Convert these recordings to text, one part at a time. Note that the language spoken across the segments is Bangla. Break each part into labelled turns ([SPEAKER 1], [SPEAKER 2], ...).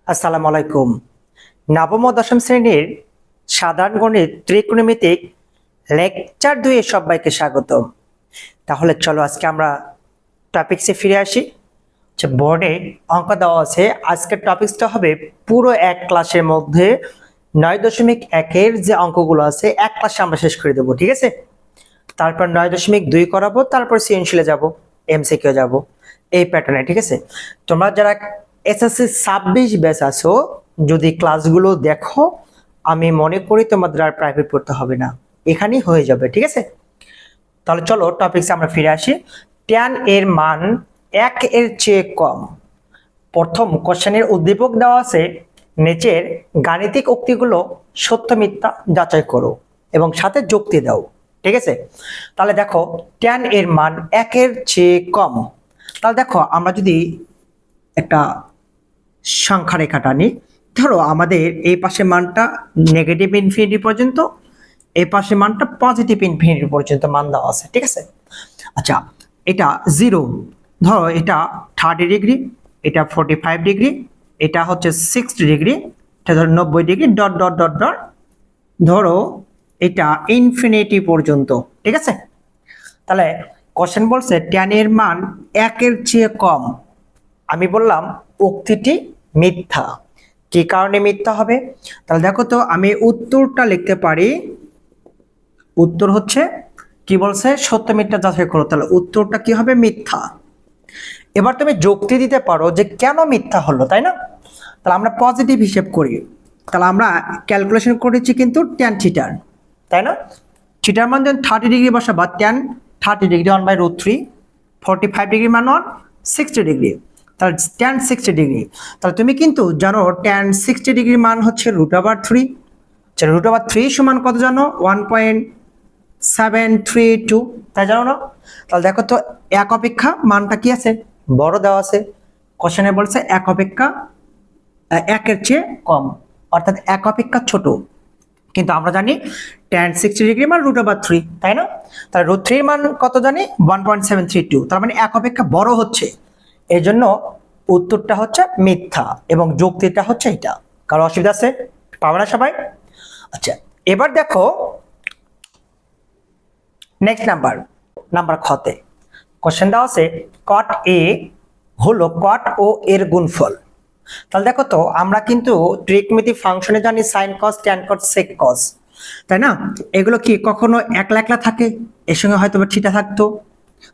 [SPEAKER 1] আসসালামু আলাইকুম। নবম ও দশম শ্রেণীর সাধারণ গণিত ত্রিকোণমিতিক লেকচার 2 এ সবাইকে স্বাগত। তাহলে চলো আজকে আমরা টপিকসে ফিরে আসি। যে বোর্ডে অঙ্ক দেওয়া আছে, আজকের টপিকসটা হবে পুরো এক ক্লাসের মধ্যে 9.1 যে অঙ্কগুলো আছে এক ক্লাসে আমরা শেষ করে দেবো, ঠিক আছে? তারপর 9.2 করাবো, তারপর সৃজনশীলে যাব, এমসিকিউ যাব, এই প্যাটার্নে, ঠিক আছে? তোমরা যারা এসএসসি 26 ব্যাচ আছো, যদি ক্লাসগুলো দেখো, আমি মনে করি তোমাদের আর প্রাইভেট পড়তে হবে না, এখানেই হয়ে যাবে, ঠিক আছে? তাহলে চলো টপিকসে আমরা ফিরে আসি। tan এর মান 1 এর চেয়ে কম। প্রথম কোশ্চেনের উদ্দীপক দেওয়া আছে, নিচের গাণিতিক উক্তিগুলো সত্য মিথ্যা যাচাই করো এবং সাথে যুক্তি দাও, ঠিক আছে? তাহলে দেখো tan এর মান 1 এর চেয়ে কম। তাহলে দেখো আমরা যদি একটা সংখ্যা রেখা টানি, ধরো আমাদের এই পাশে মানটা নেগেটিভ ইনফিনিটি পর্যন্ত, এই পাশে মানটা পজিটিভ ইনফিনিটি পর্যন্ত মান দেওয়া আছে, ঠিক আছে? আচ্ছা, এটা 0, ধরো এটা 30 ডিগ্রি, এটা 45 ডিগ্রি, এটা হচ্ছে 60 ডিগ্রি, এটা ধরো 90 degree, dot dot dot dot, ধরো এটা ইনফিনিটি পর্যন্ত, ঠিক আছে? তাহলে কোশ্চেন বলছে tan এর মান 1 এর চেয়ে কম। আমি বললাম উক্তিটি মিথ্যা। কি কারণে মিথ্যা হবে? তাহলে দেখো তো, আমি উত্তরটা লিখতে পারি। উত্তর হচ্ছে কি বলছে, সত্য মিথ্যা যাচাই করো, তাহলে উত্তরটা কি হবে, মিথ্যা। এবার তুমি যুক্তি দিতে পারো যে কেন মিথ্যা হলো, তাই না? তাহলে আমরা পজিটিভ হিসেব করি, তাহলে আমরা ক্যালকুলেশন করেছি কিন্তু tan থিটার, তাই না? থিটার মান যখন 30 ডিগ্রি বসাবা, tan 30 ডিগ্রি 1/√3, 45 ডিগ্রি মান 60 ডিগ্রি, তাহলে tan 60 ডিগ্রি। তাহলে তুমি কিন্তু জানো tan 60 ডিগ্রি মান হচ্ছে √3। √3 সমান কত জানো? 1.732, তাই জানো না? তাহলে দেখো তো, এক অপেক্ষা মানটা কি আছে, বড় দেওয়া আছে। কোশ্চেনে বলছে এক অপেক্ষা 1 এর চেয়ে কম, অর্থাৎ এক অপেক্ষা ছোট। কিন্তু আমরা জানি tan 60 ডিগ্রি মান √3, তাই না? তাহলে √3 মান কত জানি? 1.732, তার মানে এক অপেক্ষা বড় হচ্ছে। এই জন্য উত্তরটা হচ্ছে মিথ্যা এবং যুক্তিটা হচ্ছে এটা। কারো অসুবিধা আছে? পাবে না সবাই? আচ্ছা, এবার দেখো নেক্সট নাম্বার খতে কোশ্চেন দেওয়া আছে, cot a হলো cot o এর গুণফল। তাহলে দেখো তো, আমরা কিন্তু ত্রিকোণমিতিক ফাংশনে জানি sin cos tan cos sec cos, তাই না? এগুলো কি কখনো একলা একলা থাকে? এর সঙ্গে হয়তো থিটা থাকতো,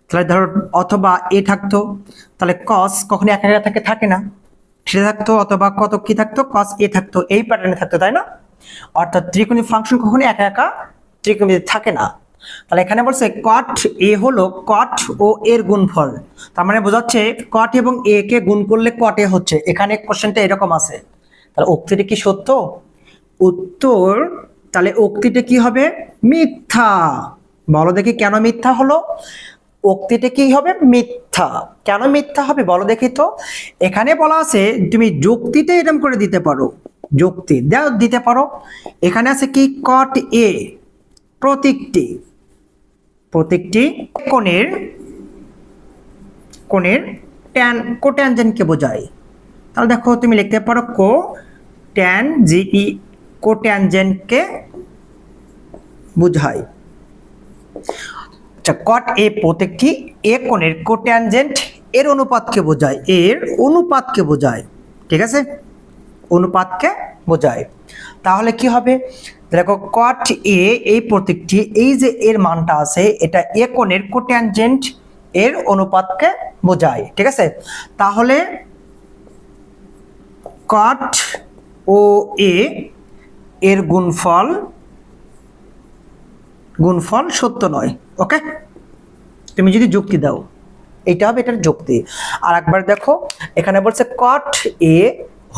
[SPEAKER 1] তাহলে ধরো, অথবা এ থাকতো, তাহলে cos কখনো একা একা থাকে না, থিটা থাকতো, অথবা কত কি থাকতো, cos এ থাকতো, এই প্যাটার্নে থাকতো, তাই না? অর্থাৎ ত্রিকোণমিতিক ফাংশন কখনো একা একা ত্রিকোণমিতি থাকে না। তাহলে এখানে বলছে cot a হলো cot ও এর গুণফল, তার মানে বোঝাচ্ছে cot এবং a কে গুণ করলে cot a হচ্ছে। এখানে কোশ্চেনটা এরকম আছে, তাহলে উক্তিটি কি সত্য? উত্তর, তাহলে উক্তিটি কি হবে, মিথ্যা। বলো দেখি কেন মিথ্যা হলো? উক্তিটি কি হবে, মিথ্যা। কেন মিথ্যা হবে বলো দেখি তো? এখানে বলা আছে তুমি যুক্তিটা এরকম করে দিতে পারো, যুক্তি দাও দিতে পারো। এখানে আছে কি, cot a প্রতীকটি কোণের ট্যান কোট্যানজেন্টকে বোঝায়। তাহলে দেখো তুমি লিখতে পারো কোট্যানজেন্টকে বোঝায়। আচ্ছা, cot a প্রতীকটি এ কোণের কোট্যানজেন্ট এর অনুপাতকে বোঝায়, ঠিক আছে? অনুপাতকে বোঝায়। তাহলে কি হবে? দেখো cot a এই প্রতীকটি, এই যে এর মানটা আছে, এটা এ কোণের কোট্যানজেন্ট এর অনুপাতকে বোঝায়, ঠিক আছে? তাহলে cot ও a এর গুণফল সত্য নয়। ওকে, তুমি যদি যুক্তি দাও, এটা হবে এটার যুক্তি। আর একবার দেখো, এখানে বলছে cot a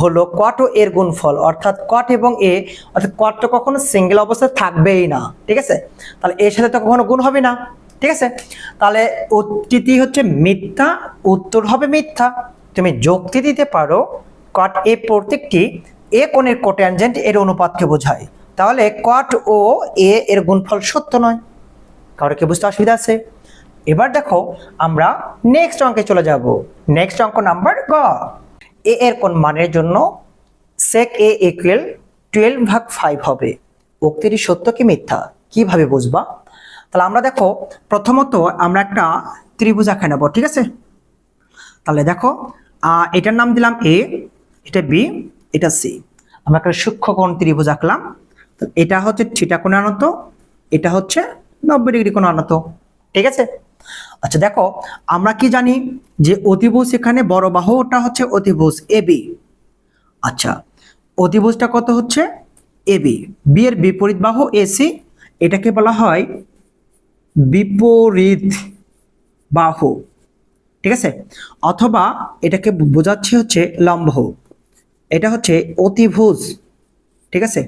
[SPEAKER 1] হলো cot ও এর গুণফল, অর্থাৎ cot এবং a, অর্থাৎ cot তো কখনো সিঙ্গেল অবস্থায় থাকবেই না, ঠিক আছে? তাহলে এর সাথে তো কখনো গুণ হবে না, ঠিক আছে? তাহলে উক্তিটি হচ্ছে মিথ্যা, উত্তর হবে মিথ্যা। তুমি যুক্তি দিতে পারো cot a প্রতীকটি এ কোণের কোট্যানজেন্ট এর অনুপাতকে বোঝায়, তাহলে cot ও a এর গুণফল সত্য নয়। কারো কি বুঝতে অসুবিধা আছে? এবার দেখো আমরা নেক্সট অঙ্কে চলে যাব। নেক্সট অঙ্ক নাম্বার গ। এ এর কোন মানের জন্য sec a ইকুয়াল 12/5 হবে। উক্তিটি সত্য কি মিথ্যা কিভাবে বুঝবা? তাহলে আমরা দেখো প্রথমত আমরা একটা ত্রিভুজ আঁকা নেব, ঠিক আছে? তাহলে দেখো এটার নাম দিলাম এ, এটা বি, এটা সি। আমরা একটা সূক্ষ্মকোণ ত্রিভুজ আঁকলাম। এটা হচ্ছে থিটা কোণে আনত, এটা হচ্ছে 90 ডিগ্রি কোণে আনত, ঠিক আছে? আচ্ছা দেখো আমরা কি জানি যে অতিভুজ এখানে বড় বাহুটা হচ্ছে অতিভুজ এবি। আচ্ছা অতিভুজটা কত হচ্ছে এবি, বি এর বিপরীত বাহু এসি, এটাকে বলা হয় বিপরীত বাহু, ঠিক আছে? অথবা এটাকে বোঝাচ্ছে হচ্ছে লম্ব, এটা হচ্ছে অতিভুজ, ঠিক আছে?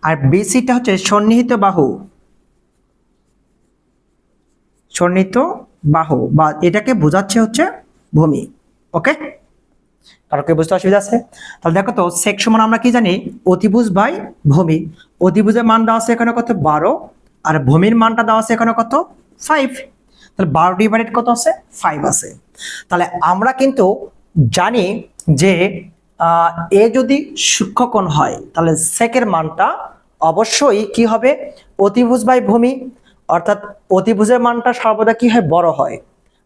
[SPEAKER 1] আর বিসিটা হচ্ছে সন্নিহিত বাহু, সন্নিহিত বাহু বা এটাকে বোঝাচ্ছে হচ্ছে ভূমি। ওকে, কারো কি বুঝতে অসুবিধা আছে? তাহলে দেখো তো সেক সমান আমরা কি জানি অতিভুজ বাই ভূমি। অতিভুজের মান দেওয়া আছে এখানে কত 12, আর ভূমির মানটা দেওয়া আছে এখানে কত 5। তাহলে 12 ডিভাইডেড কত আছে 5 আছে। তাহলে আমরা কিন্তু জানি যে এ যদি সূক্ষ্মকোণ হয় তাহলে সেকের মানটা অবশ্যই কি হবে অতিভুজ বাই ভূমি, অর্থাৎ অতিভুজের মানটা সর্বদা কি হয় বড় হয়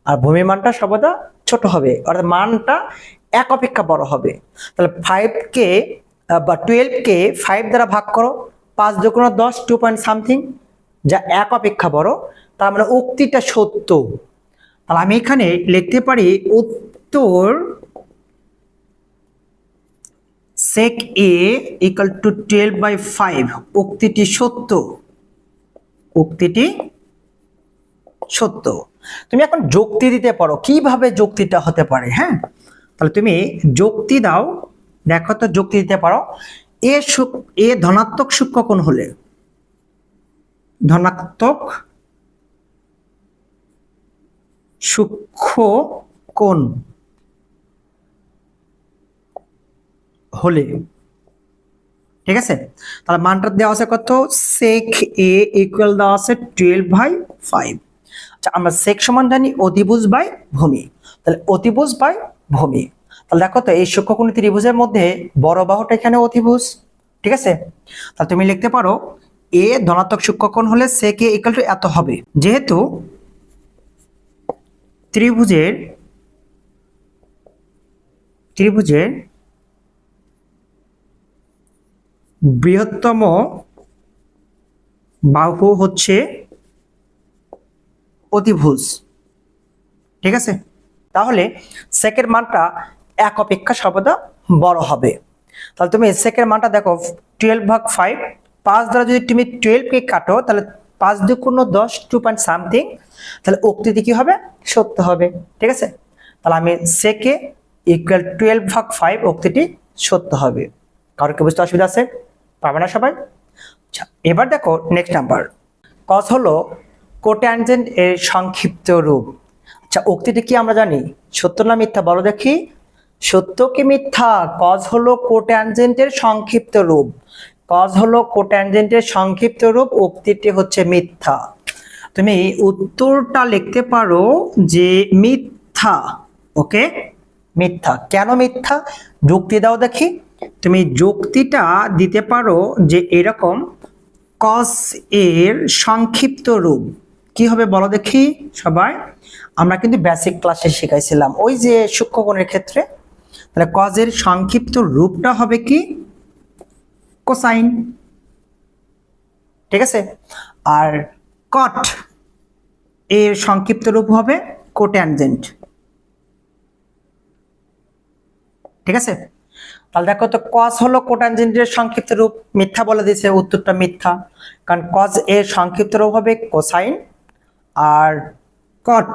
[SPEAKER 1] আর ভূমির মানটা সর্বদা ছোট হবে, অর্থাৎ মানটা এক অপেক্ষা বড় হবে। তাহলে 5কে বা 12কে 5 দ্বারা ভাগ করো, 5 দুগুণ 10, 2 পয়েন্ট সামথিং, যা এক অপেক্ষা বড়, তার মানে উক্তিটা সত্য। তাহলে আমি এখানে লিখতে পারি উত্তর sec a equal to 12/5, উক্তিটি সত্য, উক্তিটি সত্য। তুমি এখন যুক্তি দিতে পারো কিভাবে যুক্তিটা হতে পারে। হ্যাঁ, তাহলে তুমি যুক্তি দাও, দেখো তো যুক্তি দিতে পারো। এ ধনাত্মক সূক্ষ্মকোণ হলে, ধনাত্মক সূক্ষ্মকোণ হলে, ঠিক আছে? তাহলে মানটা দেওয়া আছে কত sec a ইকুয়াল দেওয়া আছে 12/5। আচ্ছা আমরা sec সমান জানি অতিভুজ বাই ভূমি, তাহলে অতিভুজ বাই ভূমি। তাহলে দেখো তো এই সূক্ষ্মকোণ ত্রিভুজের মধ্যে বড় বাহুটা এখানে অতিভুজ, ঠিক আছে? তাহলে তুমি লিখতে পারো এ ধনাত্মক সূক্ষ্মকোণ হলে sec a ইকুয়াল টু এত হবে। যেহেতু ত্রিভুজের বৃহত্তম বাহু হচ্ছে অতিভুজ, ঠিক আছে? তাহলে সেকের মানটা এক অপেক্ষা সর্বদা বড় হবে। তাহলে তুমি সেকের মানটা দেখো 12/5, 5 দ্বারা যদি তুমি 12কে কাটো তাহলে 5 দুগুণ 10, 2 পয়েন্ট সামথিং, তাহলে উক্তিটি কি হবে সত্য হবে, ঠিক আছে? তাহলে আমি সেকে ইকুয়াল 12/5 উক্তিটি সত্য হবে। কারোর কি বুঝতে অসুবিধা আছে? পাবে না সবাই? আচ্ছা এবার দেখো নেক্সট নাম্বার, কস হলো কোট্যানজেন্ট এর সংক্ষিপ্ত রূপ। আচ্ছা উক্তিটি কি আমরা জানি সত্য না মিথ্যা বলো দেখি? সত্য কি মিথ্যা? কজ হলো কোট্যানজেন্টের সংক্ষিপ্ত রূপ, কজ হলো কোট্যানজেন্টের সংক্ষিপ্ত রূপ, উক্তিটি হচ্ছে মিথ্যা। তুমি উত্তরটা লিখতে পারো যে মিথ্যা। ওকে, মিথ্যা। কেন মিথ্যা যুক্তি দাও দেখি। তুমি যুক্তিটা দিতে পারো যে এরকম কস এর সংক্ষিপ্ত রূপ কি হবে বলো দেখি সবাই? আমরা কিন্তু বেসিক ক্লাসে শিখাইছিলাম ওই যে সূক্ষ্মকোণের ক্ষেত্রে। তাহলে কজ এর সংক্ষিপ্ত রূপটা হবে কি কোসাইন, ঠিক আছে? আর কট এর সংক্ষিপ্ত রূপ হবে কোট্যানজেন্ট, ঠিক আছে? তাহলে দেখো তো কস হলো কোট্যানজেন্টের সংক্ষিপ্ত রূপ, মিথ্যা বলে দিয়েছে, উত্তরটা মিথ্যা, কারণ কজ এর সংক্ষিপ্ত রূপ হবে কোসাইন আর কট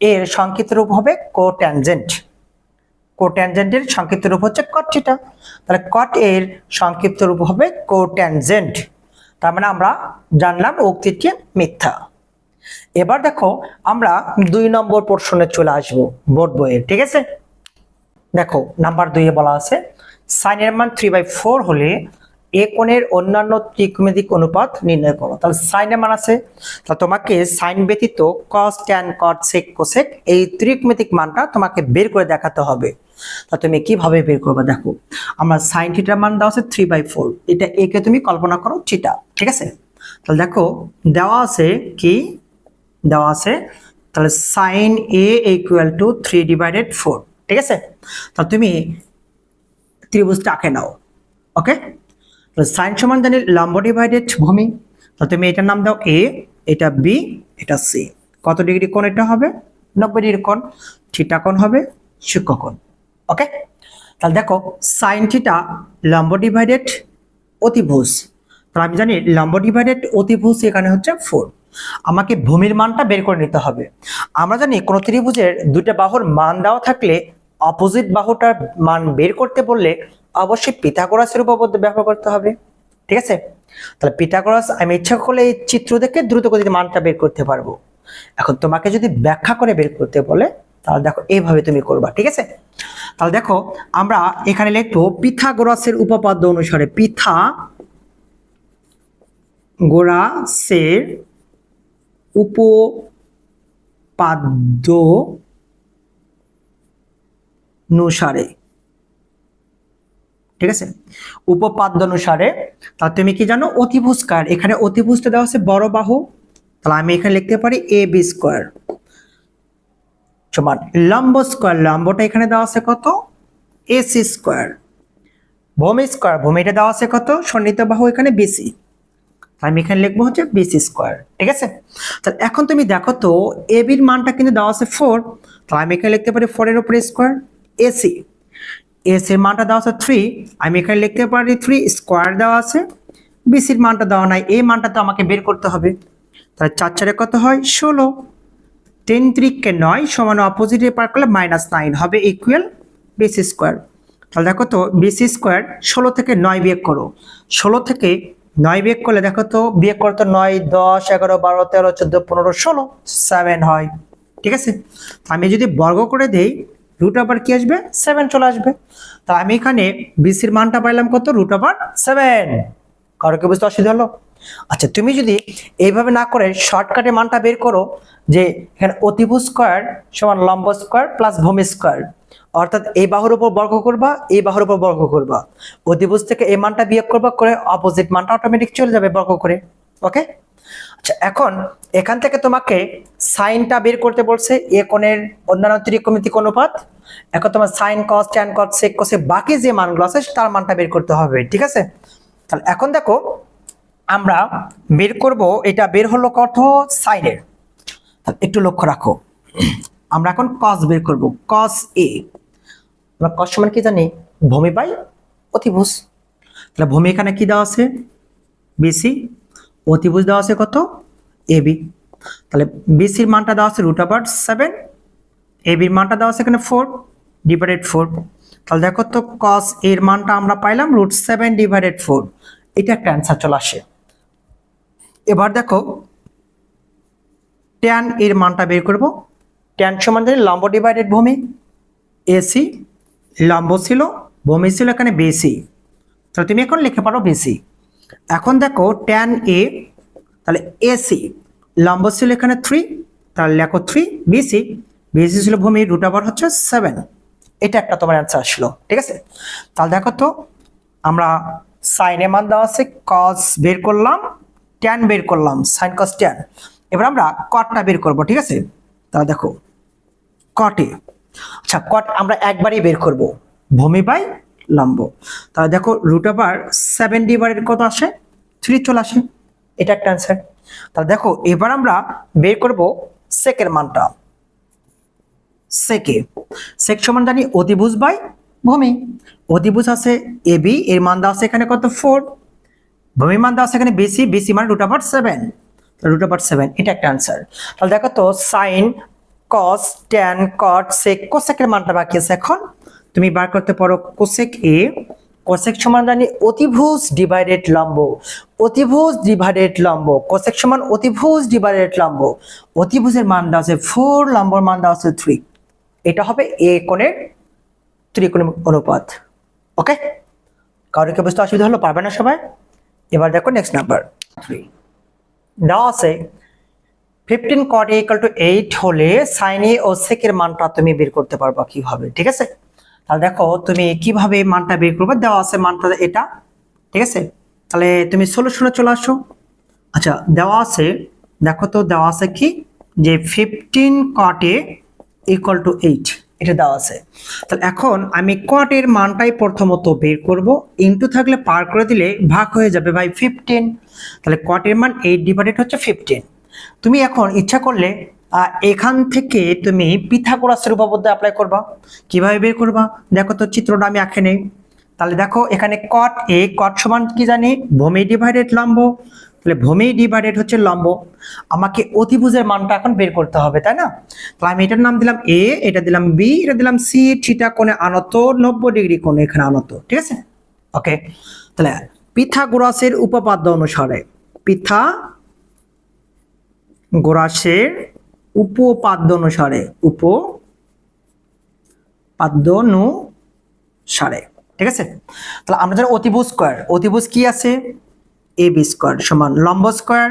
[SPEAKER 1] এর সংক্ষিপ্ত রূপ হবে কোট্যানজেন্ট। কোট্যানজেন্টের সংক্ষিপ্ত রূপ হচ্ছে কট থিটা, তাহলে কট এর সংক্ষিপ্ত রূপ হবে কোট্যানজেন্ট। তার মানে আমরা জানলাম উক্তিটি মিথ্যা। এবার দেখো আমরা 2 নম্বর প্রশ্নে চলে আসবো বোর্ড বইয়ের, ঠিক আছে? দেখো নাম্বার 2 বলা আছে সাইনের মান 3/4 হলে এ কোণের অন্যান্য ত্রিকোণমিতিক অনুপাত নির্ণয় করো। তাহলে সাইনের মান আছে, তাহলে তোমাকে সাইন ব্যতীত কস ট্যান কট সেক কোসেক এই ত্রিকোণমিতিক মানটা তোমাকে বের করে দেখাতে হবে। তা তুমি কিভাবে বের করবে দেখো, আমরা সাইন থিটার মান দেওয়া আছে 3/4, এটা এ কে তুমি কল্পনা করো থিটা, ঠিক আছে। তাহলে দেখো দেওয়া আছে কি, দেওয়া আছে তাহলে সাইন এ ইকুয়াল টু 3/4, ঠিক আছে। তাহলে তুমি ত্রিভুজটা আঁকে নাও, ওকে। তাহলে সাইন সমান জানি লম্ব ডিভাইডেড ভূমি, তাহলে তুমি এটার নাম দাও এ, এটা বি, এটা সি। কত ডিগ্রি কোণ এটা হবে? 90 ডিগ্রি কোণ। থিটা কোণ হবে সূক্ষ্ম কোণ, ওকে। তাহলে দেখো সাইন থিটা লম্ব ডিভাইডেড অতিভুজ, তাহলে আমি জানি লম্ব ডিভাইডেড অতিভুজ এখানে হচ্ছে 4। আমাকে ভূমির মানটা বের করে নিতে হবে। আমরা জানি কোন ত্রিভুজের দুইটা বাহুর মান দেওয়া থাকলে অপোজিট বাহুটার মান বের করতে বললে অবশ্যই পিথাগোরাসের উপপাদ্য ব্যবহার করতে হবে, ঠিক আছে। তাহলে পিথাগোরাস আমি ইচ্ছা করলে এই চিত্র দেখে দ্রুত গতিতে মানটা বের করতে পারবো। এখন তোমাকে যদি ব্যাখ্যা করে বের করতে বলে তাহলে দেখো এইভাবে তুমি করবা, ঠিক আছে। তাহলে দেখো আমরা এখানে লিখবো পিথাগোরাসের উপপাদ্য অনুসারে, পিথাগোরাসের উপপাদ্য অনুসারে, ঠিক আছে, উপপাদ্য অনুসারে। তাহলে তুমি কি জানো অতিভুজ কার, এখানে অতিভুজটা দেওয়া আছে বড় বাহু, তাহলে আমি এখানে লিখতে পারি এ বি স্কোয়ার সমান লম্ব স্কোয়ার, লম্বটা এখানে দেওয়া আছে কত, এসি স্কোয়ার, ভূমি স্কোয়ার, ভূমিটা দেওয়া আছে কত, সন্নিহিত বাহু এখানে বিসি, আমি এখানে লিখবো হচ্ছে বিসি স্কোয়ার, ঠিক আছে। তাহলে এখন তুমি দেখো তো এ বির মানটা কিন্তু দেওয়া আছে 4, তাহলে আমি এখানে লিখতে পারি 4 এর উপরে স্কোয়ার, এসি, এর মানটা দেওয়া আছে 3, আমি এখানে লিখতে পারি 3 স্কোয়ার দেওয়া আছে, বিসির মানটা দেওয়া নাই, এই মানটা তো আমাকে বের করতে হবে। তাহলে 4 4 কত হয় 16, 10 3 কে 9 সমান অপোজিটে পার করলে -9 হবে ইকুয়াল বিসি স্কোয়ার। তাহলে দেখো তো বিসি স্কোয়ার 16 থেকে 9 বিয়োগ করো, 16 থেকে 9 বিয়োগ করলে দেখো তো বিয়োগ করতে 9 10 11 12 13 14 15 16 7 হয়, ঠিক আছে। আমি যদি বর্গ করে দেই রুট ওভার কি আসবে 7 চলে আসবে। তা আমি এখানে বিসির মানটা পাইলাম কত, রুট ওভার 7। কারো কি বুঝতে অসুবিধা হলো? আচ্ছা তুমি যদি এইভাবে না করে শর্টকাটে মানটা বের করো যে এখানে অতিভুজ স্কয়ার সমান লম্ব স্কয়ার প্লাস ভূমি স্কয়ার, অর্থাৎ এই বাহুর উপর বর্গ করবা, এই বাহুর উপর বর্গ করবা, অতিভুজ থেকে এই মানটা বিয়োগ করবা, করে অপোজিট মানটা অটোমেটিক চলে যাবে বর্গ করে, ওকে। আচ্ছা এখন এখান থেকে তোমাকে সাইনটা বের করতে বলছে, এ কোণের অন্যান্য ত্রিকোণমিতিক অনুপাত। এখন তোমার সাইন কস ট্যান কস সেক কসে বাকি যে মানগুলো আছে তার মানটা বের করতে হবে, ঠিক আছে। তাহলে এখন দেখো আমরা বের করব, এটা বের হলো কত সাইনের, একটু লক্ষ্য রাখো। আমরা এখন কস বের করব, কস এ, আমরা কস সমান কি জানি ভূমি বাই অতিভুজ। তাহলে ভূমি এখানে কি দেওয়া আছে বিসি, অতিভুজ দেওয়া আছে কত এবি, তাহলে বিসির মানটা দেওয়া আছে রুট ওভার 7, এবির মানটা দেওয়া আছে এখানে 4 ডিভাইডেড 4। তাহলে দেখো তো কস এর মানটা আমরা পাইলাম √7 ডিভাইডেড 4, এটা একটা অ্যান্সার চলে আসে। এবার দেখো ট্যান এর মানটা বের করব, ট্যান সমান জানি লম্ব ডিভাইডেড ভূমি, এসি লম্ব ছিল, ভূমি ছিল এখানে বিসি, তাহলে তুমি এখন লিখে পারো বিসি। এখন দেখো ট্যান এ, তাহলে এসি লম্ব ছিল এখানে 3, তাহলে লেখো 3, বিসি, বিসি ছিল ভূমি, রুট ওভার হচ্ছে 7, এটা একটা তোমার অ্যান্সার আসলো, ঠিক আছে। তাহলে দেখো তো আমরা সাইনের মান দেওয়া আছে, কস বের করলাম, ট্যান বের করলাম, সাইন কস ট্যান। এবার আমরা কটটা বের করব, ঠিক আছে। তাহলে দেখো কটে, আচ্ছা কট আমরা একবারই বের করব, ভূমি বাই লম্ব। তাহলে দেখো রুট ওভার 7 ডিভাইডেড কত আসে 3 চলে আসে, এটা একটা অ্যান্সার। তাহলে দেখো এবার আমরা বের করব সেকের মানটা, সেকে, সেক সমান জানি অতিভুজ বাই ভূমি, অতিভুজ আছে এবি, এর মান দেওয়া আছে এখানে কত 4, ভূমির মান দেওয়া আছে এখানে বিসি, বিসি মানে রুট ওভার 7, রুট ওভার 7, এটা একটা অ্যান্সার। তাহলে দেখো তো সাইন কস ট্যান কট সেক, কোসেকের মানটা বাকি আছে, এখন তুমি বার করতে পারো কোসেক এ, কোসেক সমান জানি অতিভুজ ডিভাইডেড লম্ব, অতিভুজ ডিভাইডেড লম্ব, কোসেক সমান অতিভুজ ডিভাইডেড লম্ব, অতিভুজের মান দেওয়া আছে 4, লম্বর মান দেওয়া আছে 3, এটা হবে এ কোণের ত্রিকোণ অনুপাত, ওকে। কারোর কি বুঝতে অসুবিধা হলো? পারবে না সবাই? এবার দেখো নেক্সট নাম্বার 3 দেওয়া আছে 15 cot A = 8 হলে sin A ও sec এর মানটা তুমি বের করতে পারবা কিভাবে, ঠিক আছে। তাহলে দেখো তুমি কিভাবে মানটা বের করবে, দেওয়া আছে মানটা এটা, ঠিক আছে। তাহলে তুমি সলিউশনে চলে আসো। আচ্ছা দেওয়া আছে, দেখো তো দেওয়া আছে কি যে 15 cot a ইকুয়াল টু 8, এটা দেওয়া আছে। তাহলে এখন আমি cot এর মানটাই প্রথমত বের করব, ইনটু থাকলে পার করে দিলে ভাগ হয়ে যাবে ভাই 15। তাহলে cot এর মান 8 ডিভাইডেড হচ্ছে 15। তুমি এখন ইচ্ছা করলে এখান থেকে তুমি পিথাগোরাসের উপপাদ্য অ্যাপ্লাই করবা। কিভাবে বের করবা দেখো তো, চিত্রটা আমি আঁকে নেই। তাহলে দেখো এখানে cot a, cot সমান কি জানি ভূমি ডিভাইডেড লম্ব, তাহলে ভূমি ডিভাইডেড হচ্ছে লম্ব। আমাকে অতিভুজের মানটা এখন বের করতে হবে, তাই না? তাহলে আমি এটার নাম দিলাম a, এটা দিলাম b, এটা দিলাম c, থিটা কোণে আনত, 90 ডিগ্রি কোণে এখানে আনত, ঠিক আছে। ওকে, তাহলে পিথাগোরাসের উপপাদ্য অনুসারে, পিথাগোরাসের উপপাদ্য অনুসারে, ঠিক আছে। তাহলে আমরা জানি অতিভুজ স্কয়ার, অতিভুজ কি আছে এ বি স্কয়ার সমান লম্ব স্কয়ার,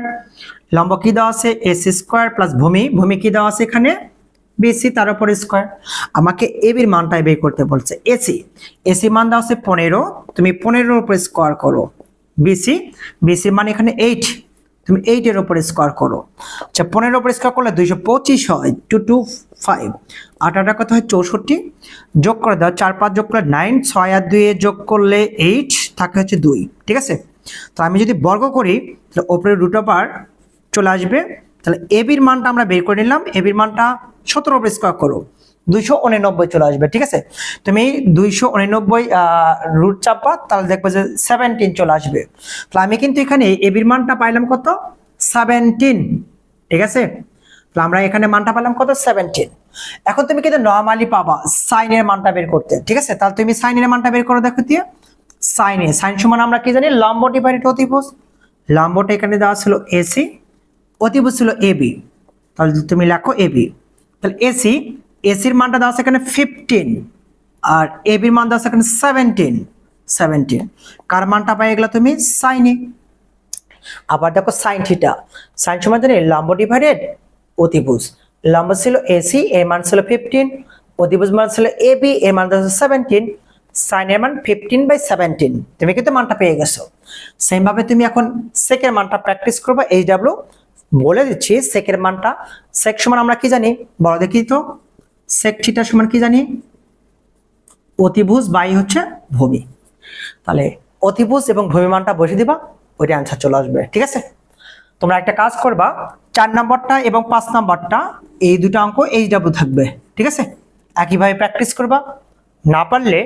[SPEAKER 1] লম্ব কি দেওয়া আছে এসি স্কয়ার প্লাস ভূমি, ভূমি কি দেওয়া আছে এখানে বিসি, তার উপর স্কয়ার। আমাকে এ বির মানটাই বের করতে বলছে। এসি, এসি মান দেওয়া আছে 15, তুমি 15 এর উপর স্কয়ার করো। বিসি, বিসি মান এখানে 8, তুমি 8 এর উপর স্কয়ার করো। আচ্ছা 15 এর উপর স্কয়ার করলে 225 হয়, 225, 8 8 কত হয় 64, যোগ করে দাও, 4 5 যোগ করলে 9, 6 আর 2 যোগ করলে 8, থাকে হচ্ছে 2, ঠিক আছে। তো আমি যদি বর্গ করি তাহলে উপরে রুট ওভার চলে আসবে। তাহলে এ বির মানটা আমরা বের করে নিলাম, এ বির মানটা 17 উপর স্কয়ার করো, 289 চলে আসবে, ঠিক আছে। তুমি 289 রুট চাপা, তাহলে দেখবে যে 17 চলে আসবে। তাহলে আমি কিন্তু এখানে এ বির মানটা পাইলাম কত 17, ঠিক আছে। তাহলে আমরা এখানে মানটা পেলাম কত 17। এখন তুমি কিন্তু নরমালি পাবা সাইনের মানটা বের করতে, ঠিক আছে। তাহলে তুমি সাইনের মানটা বের করো, দেখো দিয়ে সাইনে, সাইন সমান আমরা কি জানি লম্ব ডিভাইডেড অতিভুজ, লম্বটা এখানে দেওয়া ছিল এসি, অতিভুজ ছিল এবি, তাহলে তুমি লেখো এবি। তাহলে এসি, এসির মানটা দেওয়া আছে এখানে 15 আর এবির মান দেওয়া আছে এখানে 17। কার মানটা পাই এগুলা তুমি সাইনে। আবার দেখো সাইন থিটা, সাইন সমান জানি লম্ব ডিভাইডেড অতিভুজ, লম্ব ছিল এসি, এর মান ছিল 15, অতিভুজ মান ছিল এবি, এর মান ছিল 17, সাইনের মান 15/17, তুমি কিন্তু মানটা পেয়ে গেছো। সেম ভাবে তুমি এখন সেকের মানটা প্র্যাকটিস করবে। এইচডব্লিউ বলে দিচ্ছি সেকের মানটা, সেক সমান আমরা কি জানি বলো দেখি তো, সেক থিটা সমান কি জানি অতিভুজ বাই হচ্ছে ভূমি। তাহলে অতিভুজ এবং ভূমি মানটা বসে দিবা, ওইটা অ্যান্সার চলে আসবে, ঠিক আছে। তোমরা একটা কাজ করবা, 4 নম্বরটা এবং 5 নম্বরটা এই দুটো অঙ্ক এইচডব্লিউ থাকবে, ঠিক আছে। একইভাবে প্র্যাকটিস করবা, না পারলে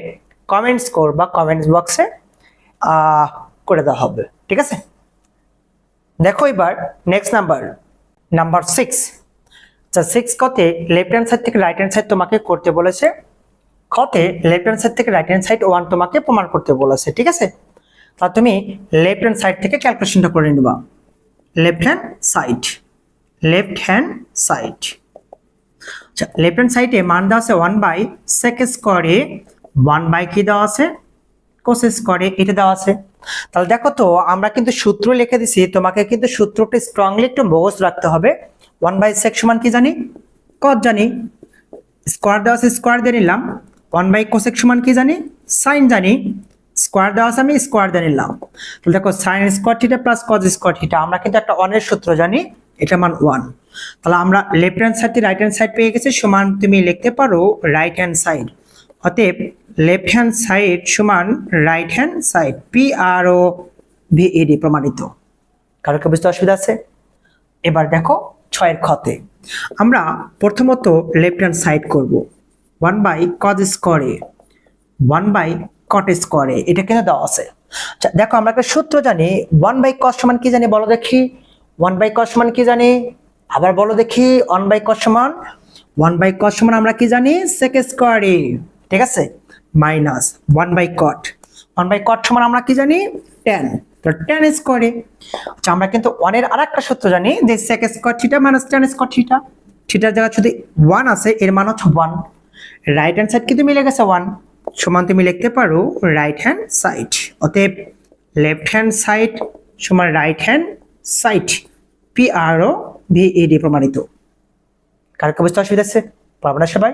[SPEAKER 1] কমেন্টস করবা, কমেন্টস বক্সে করে দেওয়া হবে, ঠিক আছে। দেখো এবার নেক্সট নাম্বার 6। আচ্ছা 6 কতে লেফট হ্যান্ড সাইড থেকে রাইট হ্যান্ড সাইড তোমাকে করতে বলেছে, কতে লেফট হ্যান্ড সাইড থেকে রাইট হ্যান্ড সাইড 1 তোমাকে প্রমাণ করতে বলেছে, ঠিক আছে। তা তুমি লেফট হ্যান্ড সাইড থেকে ক্যালকুলেশনটা করে নিবা। লেফট হ্যান্ড সাইড, আচ্ছা লেফট হ্যান্ড সাইডে মান দেওয়া আছে 1/sec স্কয়ারে, 1 কি দেওয়া আছে cos স্কয়ারে, এটা দেওয়া আছে। তাহলে দেখো তো আমরা কিন্তু সূত্র লিখে দিছি, তোমাকে কিন্তু সূত্রটা স্ট্রংলি একটু মুখস্থ রাখতে হবে। 1/sec সমান কি জানি cos জানি, স্কয়ার দেওয়া আছে স্কয়ার দিয়ে নিলাম, 1/cosec সমান কি জানি sin জানি, স্কয়ার দেওয়া আছে আমি স্কয়ার দিয়ে নিলাম। তাহলে দেখো sin square theta plus cos square theta, আমরা কিন্তু একটা অনের সূত্র জানি, এটা মান 1। তাহলে আমরা লেফট হ্যান্ড সাইড থেকে রাইট হ্যান্ড সাইড পেয়ে গেছি, সমান তুমি লিখতে পারো রাইট হ্যান্ড সাইড। অতএব লেফট হ্যান্ড সাইড সমান right hand side, P R ও ভিইডি প্রমাণিত। কারো কি বুঝতে অসুবিধা আছে? এবার দেখো 6 খতে আমরা প্রথমত লেফট হ্যান্ড সাইড করব, 1/cos স্কয়ারে, 1/cot স্কয়ারে, এটা কিন্তু দেওয়া আছে। আচ্ছা দেখো আমরা একটা সূত্র জানি, 1/cos সমান কি জানি বলো দেখি, 1/cos সমান কি জানি আবার বলো দেখি, 1/cos সমান আমরা কি জানি sec স্কয়ারে, ঠিক আছে, মাইনাস 1/cot, 1/cot সমান আমরা কি জানি tan, তো tan স্কয়ারে। আচ্ছা আমরা কিন্তু 1 এর আরেকটা সূত্র জানি যে sec square theta minus tan square theta, থিটার জায়গায় যদি 1 আছে এর মান হচ্ছে 1, রাইট হ্যান্ড সাইড কিন্তু মিলে গেছে 1, সমান তুমি লিখতে পারো রাইট হ্যান্ড সাইড। অতএব লেফট হ্যান্ড সাইড সমান right hand side, P R ও ভিইডি প্রমাণিত। কার কি বুঝতে অসুবিধা আছে? পারবে না সবাই?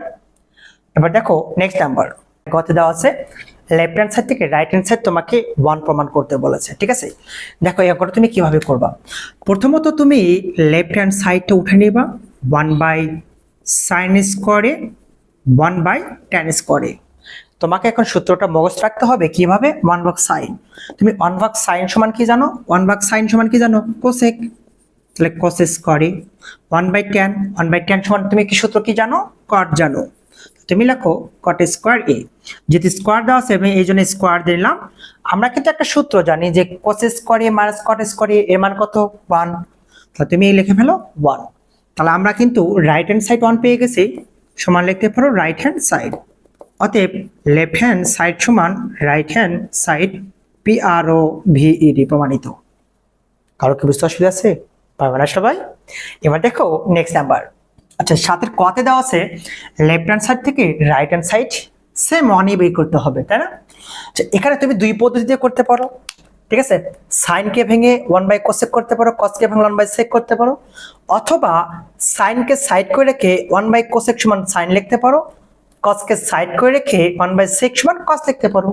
[SPEAKER 1] এবার দেখো নেক্সট নাম্বার কত দেওয়া আছে লেফট হ্যান্ড সাইড থেকে রাইট হ্যান্ড সাইড তোমাকে 1 প্রমাণ করতে বলেছে, ঠিক আছে। দেখো এখন তুমি কিভাবে করবা, প্রথমত তুমি লেফট হ্যান্ড সাইডটা উঠে নিবা 1/sin স্কোয়ারে 1/tan স্কোয়ারে। তোমাকে এখন সূত্রটা মুখস্থ রাখতে হবে কিভাবে, 1/sin। তুমি 1/sin সমান কি জানো, 1/sin সমান কি জানো, কোসেক, তাহলে cos স্কোয়ারে 1/tan সমান তুমি কি সূত্র কি জানো, cot জানো, তুমি লেখো cot স্কোয়ার a। যেহেতু স্কোয়ার দেওয়া আছে আমি এই জন্য স্কোয়ার দিলাম। আমরা কিন্তু একটা সূত্র জানি যে cos square a minus cot square a এর মান কত 1, তাহলে তুমি লিখে ফেলো 1। তাহলে আমরা কিন্তু রাইট হ্যান্ড সাইড 1 পেয়ে গেছি, সমান লিখতে পারো রাইট হ্যান্ড সাইড। অতএব লেফট হ্যান্ড সাইড সমান রাইট হ্যান্ড সাইড PROVED প্রমাণিত। কারো কি বুঝতে অসুবিধা আছে, পারবে না সবাই? এবার দেখো নেক্সট নাম্বার। আচ্ছা 7 কতে দেওয়া আছে লেফট হ্যান্ড সাইড থেকে রাইট হ্যান্ড সাইড সেম 1 বের করতে হবে, তাই না? আচ্ছা এখানে তুমি দুই পদ্ধতিতে করতে পারো, ঠিক আছে। সাইনকে ভেঙে 1/cosec করতে পারো, cosকে ভেঙে 1/sec করতে পারো, অথবা সাইনকে সাইড করে রেখে 1/cosec সমান সাইন লিখতে পারো, cosকে সাইড করে রেখে 1/sec সমান cos লিখতে পারো।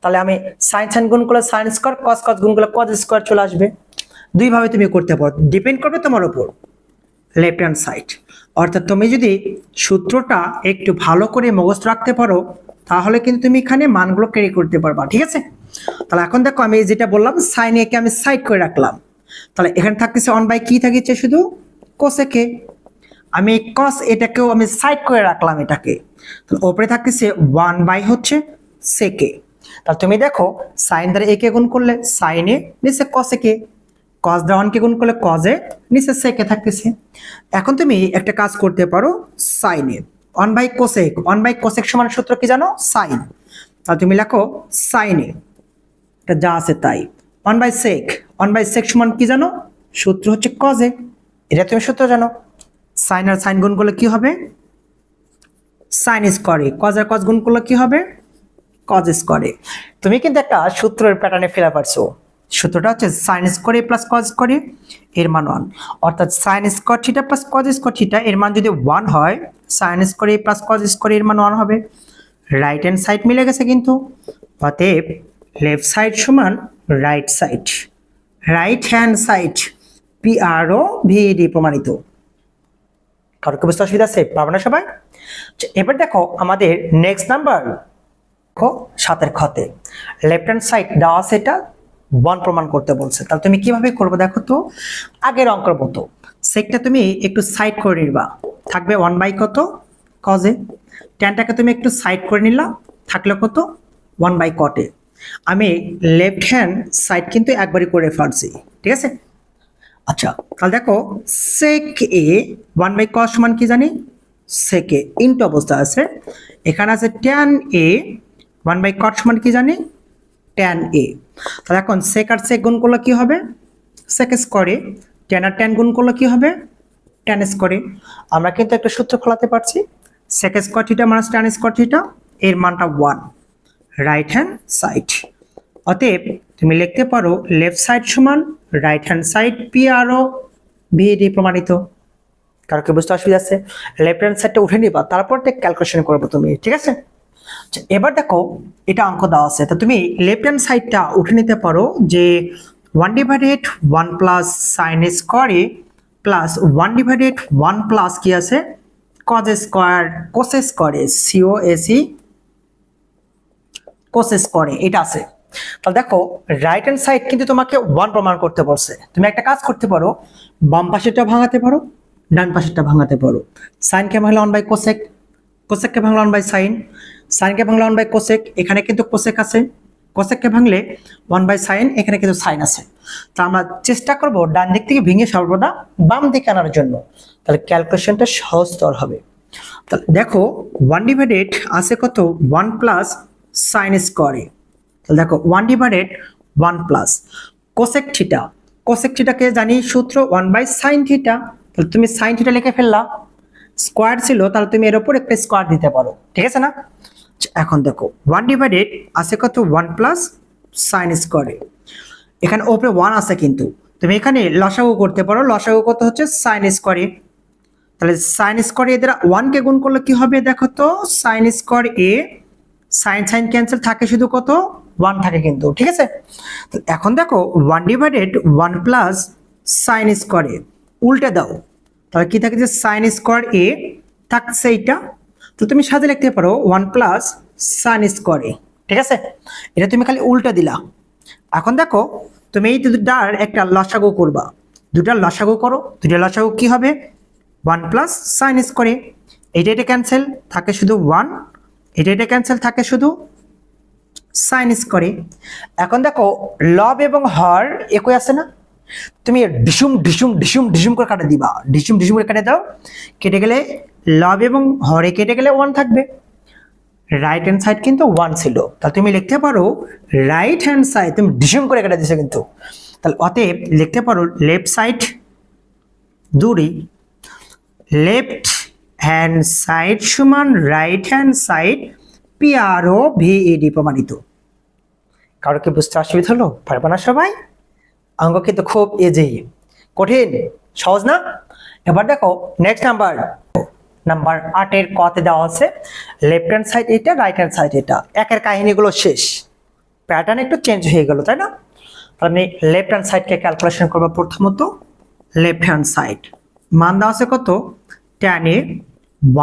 [SPEAKER 1] তাহলে আমি সাইন সাইন গুণ করলে সাইন স্কয়ার, cos cos গুণ করলে cos স্কয়ার চলে আসবে। দুই ভাবে তুমি করতে পারো, ডিপেন্ড করবে তোমার উপর। লেফট হ্যান্ড সাইড অর্থাৎ তুমি যদি সূত্রটা একটু ভালো করে মুখস্থ রাখতে পারো তাহলে কিন্তু তুমি এখানে মানগুলো ক্যারি করতে পারবা, ঠিক আছে। তাহলে এখন দেখো আমি যেটা বললাম সাইন এ কে আমি সাইড করে রাখলাম, তাহলে এখানে থাকতেছে 1 কি থাকছে শুধু cosec এ, আমি cos এটাকেও আমি সাইড করে রাখলাম এটাকে, তাহলে উপরে থাকতেছে 1 হচ্ছে sec এ। তাহলে তুমি দেখো সাইন দ্বারা এ কে গুণ করলে সাইন এ, নিচে cosec এ, cos দ্বারা 1 কে গুণ করলে cos এ, নিচে sec এ থাকতেছে। এখন তুমি একটা কাজ করতে পারো sin এ 1/cosec সমান সূত্র কি জানো, sin। তাহলে তুমি লেখো sin এ, এটা যা আছে তাই, 1/sec সমান কি জানো, সূত্র হচ্ছে cos এ, এটা তুমি সূত্র জানো। sin আর sin গুণ করলে কি হবে, sin স্কয়ার এ, cos আর cos গুণ করলে কি হবে, cos স্কয়ার এ। তুমি কিন্তু একটা সূত্রের প্যাটার্নে ফেলা পারছো, সূত্রটা হচ্ছে sin স্কয়ার এ প্লাস cos স্কয়ার এ এর মান 1, অর্থাৎ sin square theta plus cos square theta এর মান যদি 1 হয়, sin স্কয়ার এ প্লাস cos স্কয়ার এর মান 1 হবে। রাইট হ্যান্ড সাইড মিলে গেছে কিন্তু, অতএব লেফট সাইড সমান right side, right hand side PROVED প্রমাণিত। কারো কি বুঝতে অসুবিধা আছে, পারবে না সবাই? এবার দেখো আমাদের নেক্সট নাম্বার, দেখো 7 খতে লেফট হ্যান্ড সাইড দেওয়া আছে এটা 1 প্রমাণ করতে বলছে। তাহলে তুমি কিভাবে করবে দেখো তো, আগের অঙ্কের মতো সেকটা তুমি একটু সাইড করে নিবা, থাকবে 1 কত cos এ, ট্যানটাকে তুমি একটু সাইড করে নিলা, থাকলে কত 1/cot এ। আমি লেফট হ্যান্ড সাইড কিন্তু একবারই করে ফেলছি, ঠিক আছে। আচ্ছা তাহলে দেখো sec a 1/cos সমান কি জানি, sec a ইনটু অবস্থা আছে, এখানে আছে tan a 1/cot সমান কি জানি, tan a। তাহলে এখন sec আর sec গুণ করলে কি হবে, sec স্কয়ার এ, tan আর tan গুণ করলে কি হবে, tan স্কয়ার এ। আমরা কিন্তু একটা সূত্র ফলাতে পারছি, sec square theta minus tan square theta এর মানটা 1, রাইট হ্যান্ড সাইড। অতএব তুমি লিখতে পারো লেফট সাইড সমান রাইট হ্যান্ড সাইড PROVED প্রমাণিত। কারো কি বুঝতে অসুবিধা আছে? লেফট হ্যান্ড সাইডটা উঠে নিবা, তারপর ক্যালকুলেশন করবে তুমি, ঠিক আছে। এবার দেখো এটা অঙ্ক দেওয়া আছে, তো তুমি লেফট হ্যান্ড সাইডটা উঠে নিতে পারো যে 1/1 প্লাস সাইন স্কয়ার এ প্লাস 1/1 প্লাস কি আছে cos স্কয়ার cos স্কয়ার এ COSE cos স্কয়ার এ এটা আছে। তাহলে দেখো রাইট হ্যান্ড সাইড কিন্তু তোমাকে 1 প্রমাণ করতে বলছে, তুমি একটা কাজ করতে পারো, বাম পাশেরটা ভাঙাতে পারো, ডান পাশেরটা ভাঙাতে পারো। সাইন কে ভাঙলে 1/cosec, cosec কে ভাঙলে 1/sin, sin কে ভাঙলে 1/cosec, এখানে কিন্তু cosec আছে, cosec কে ভাঙলে 1/sin, এখানে কিন্তু sin আছে। তা আমরা চেষ্টা করব ডান দিক থেকে ভেঙে সর্বদা বাম দিকে আনার জন্য, তাহলে ক্যালকুলেশনটা সহজতর হবে। তাহলে দেখো 1/, আছে কত 1 প্লাস sin স্কয়ার এ, তাহলে দেখো 1/1 প্লাস cosec থিটা, cosec থিটাকে জানি সূত্র 1/sin থিটা, তাহলে তুমি sin থিটা লিখে ফেললা, স্কয়ার ছিল তাহলে তুমি এর উপর একটা স্কয়ার দিতে পারো, ঠিক আছে না। এখন দেখো 1/, আছে কত 1 প্লাস sin স্কয়ার এ, এখানে উপরে 1 আছে কিন্তু তুমি এখানে লসাগু করতে পারো, লসাগু কত হচ্ছে sin স্কয়ার এ, তাহলে sin স্কয়ার এ দ্বারা 1 কে গুণ করলে কি হবে দেখো তো, sin স্কয়ার এ সাইন সাইন ক্যান্সেল থাকে শুধু কত 1 থাকে কিন্তু, ঠিক আছে। তো এখন দেখো 1 ডিভাইডেড 1 প্লাস সাইন স্কোয়ার এ, উল্টে দাও, তাহলে কি থাকে যে সাইন স্কোয়ার এ থাকছে এইটা, তো তুমি সাথে লিখতে পারো 1 প্লাস সাইন স্কোয়ার এ, ঠিক আছে। এটা তুমি খালি উল্টে দিলা। এখন দেখো তুমি এই দুটার একটা লসাগু করবা, দুটার লসাগু করো, দুটার লসাগু কি হবে 1 প্লাস সাইন স্কোয়ার এ, এটা ক্যান্সেল থাকে শুধু 1, এটা ক্যান্সেল থাকে শুধু সাইন স্কোয়ার এ। এখন দেখো লব এবং হর একই আছে না, তুমি ডিসুম ডিসুম ডিসুম ডিসুম করে কাটে দিবা, ডিসুম ডিসুম করে কাটে দাও, কেটে গেলে লব এবং হরে কেটে গেলে 1 থাকবে। রাইট হ্যান্ড সাইড কিন্তু 1 ছিল, তাহলে তুমি লিখতে পারো রাইট হ্যান্ড সাইড, তুমি ডিসুম করে কেটে দিছো কিন্তু, তাহলে অতএব লিখতে পারো লেফট সাইড দূরি, লেফট হ্যান্ড সাইড সমান right hand side PRO VED প্রমাণিত। কারো কি বুঝতে অসুবিধা হলো? পারবে না সবাই? অঙ্ক কিন্তু খুব ইজি, কঠিন সহজ না। এবার দেখো নেক্সট নাম্বার 8 এর কতে দেওয়া আছে লেফট হ্যান্ড সাইড এটা, রাইট হ্যান্ড সাইড এটা, একের কাহিনীগুলো শেষ, প্যাটার্ন একটু চেঞ্জ হয়ে গেল, তাই না। আমি লেফট হ্যান্ড সাইডকে ক্যালকুলেশন করবো। প্রথমত লেফট হ্যান্ড সাইড মান দেওয়া আছে কত, tan a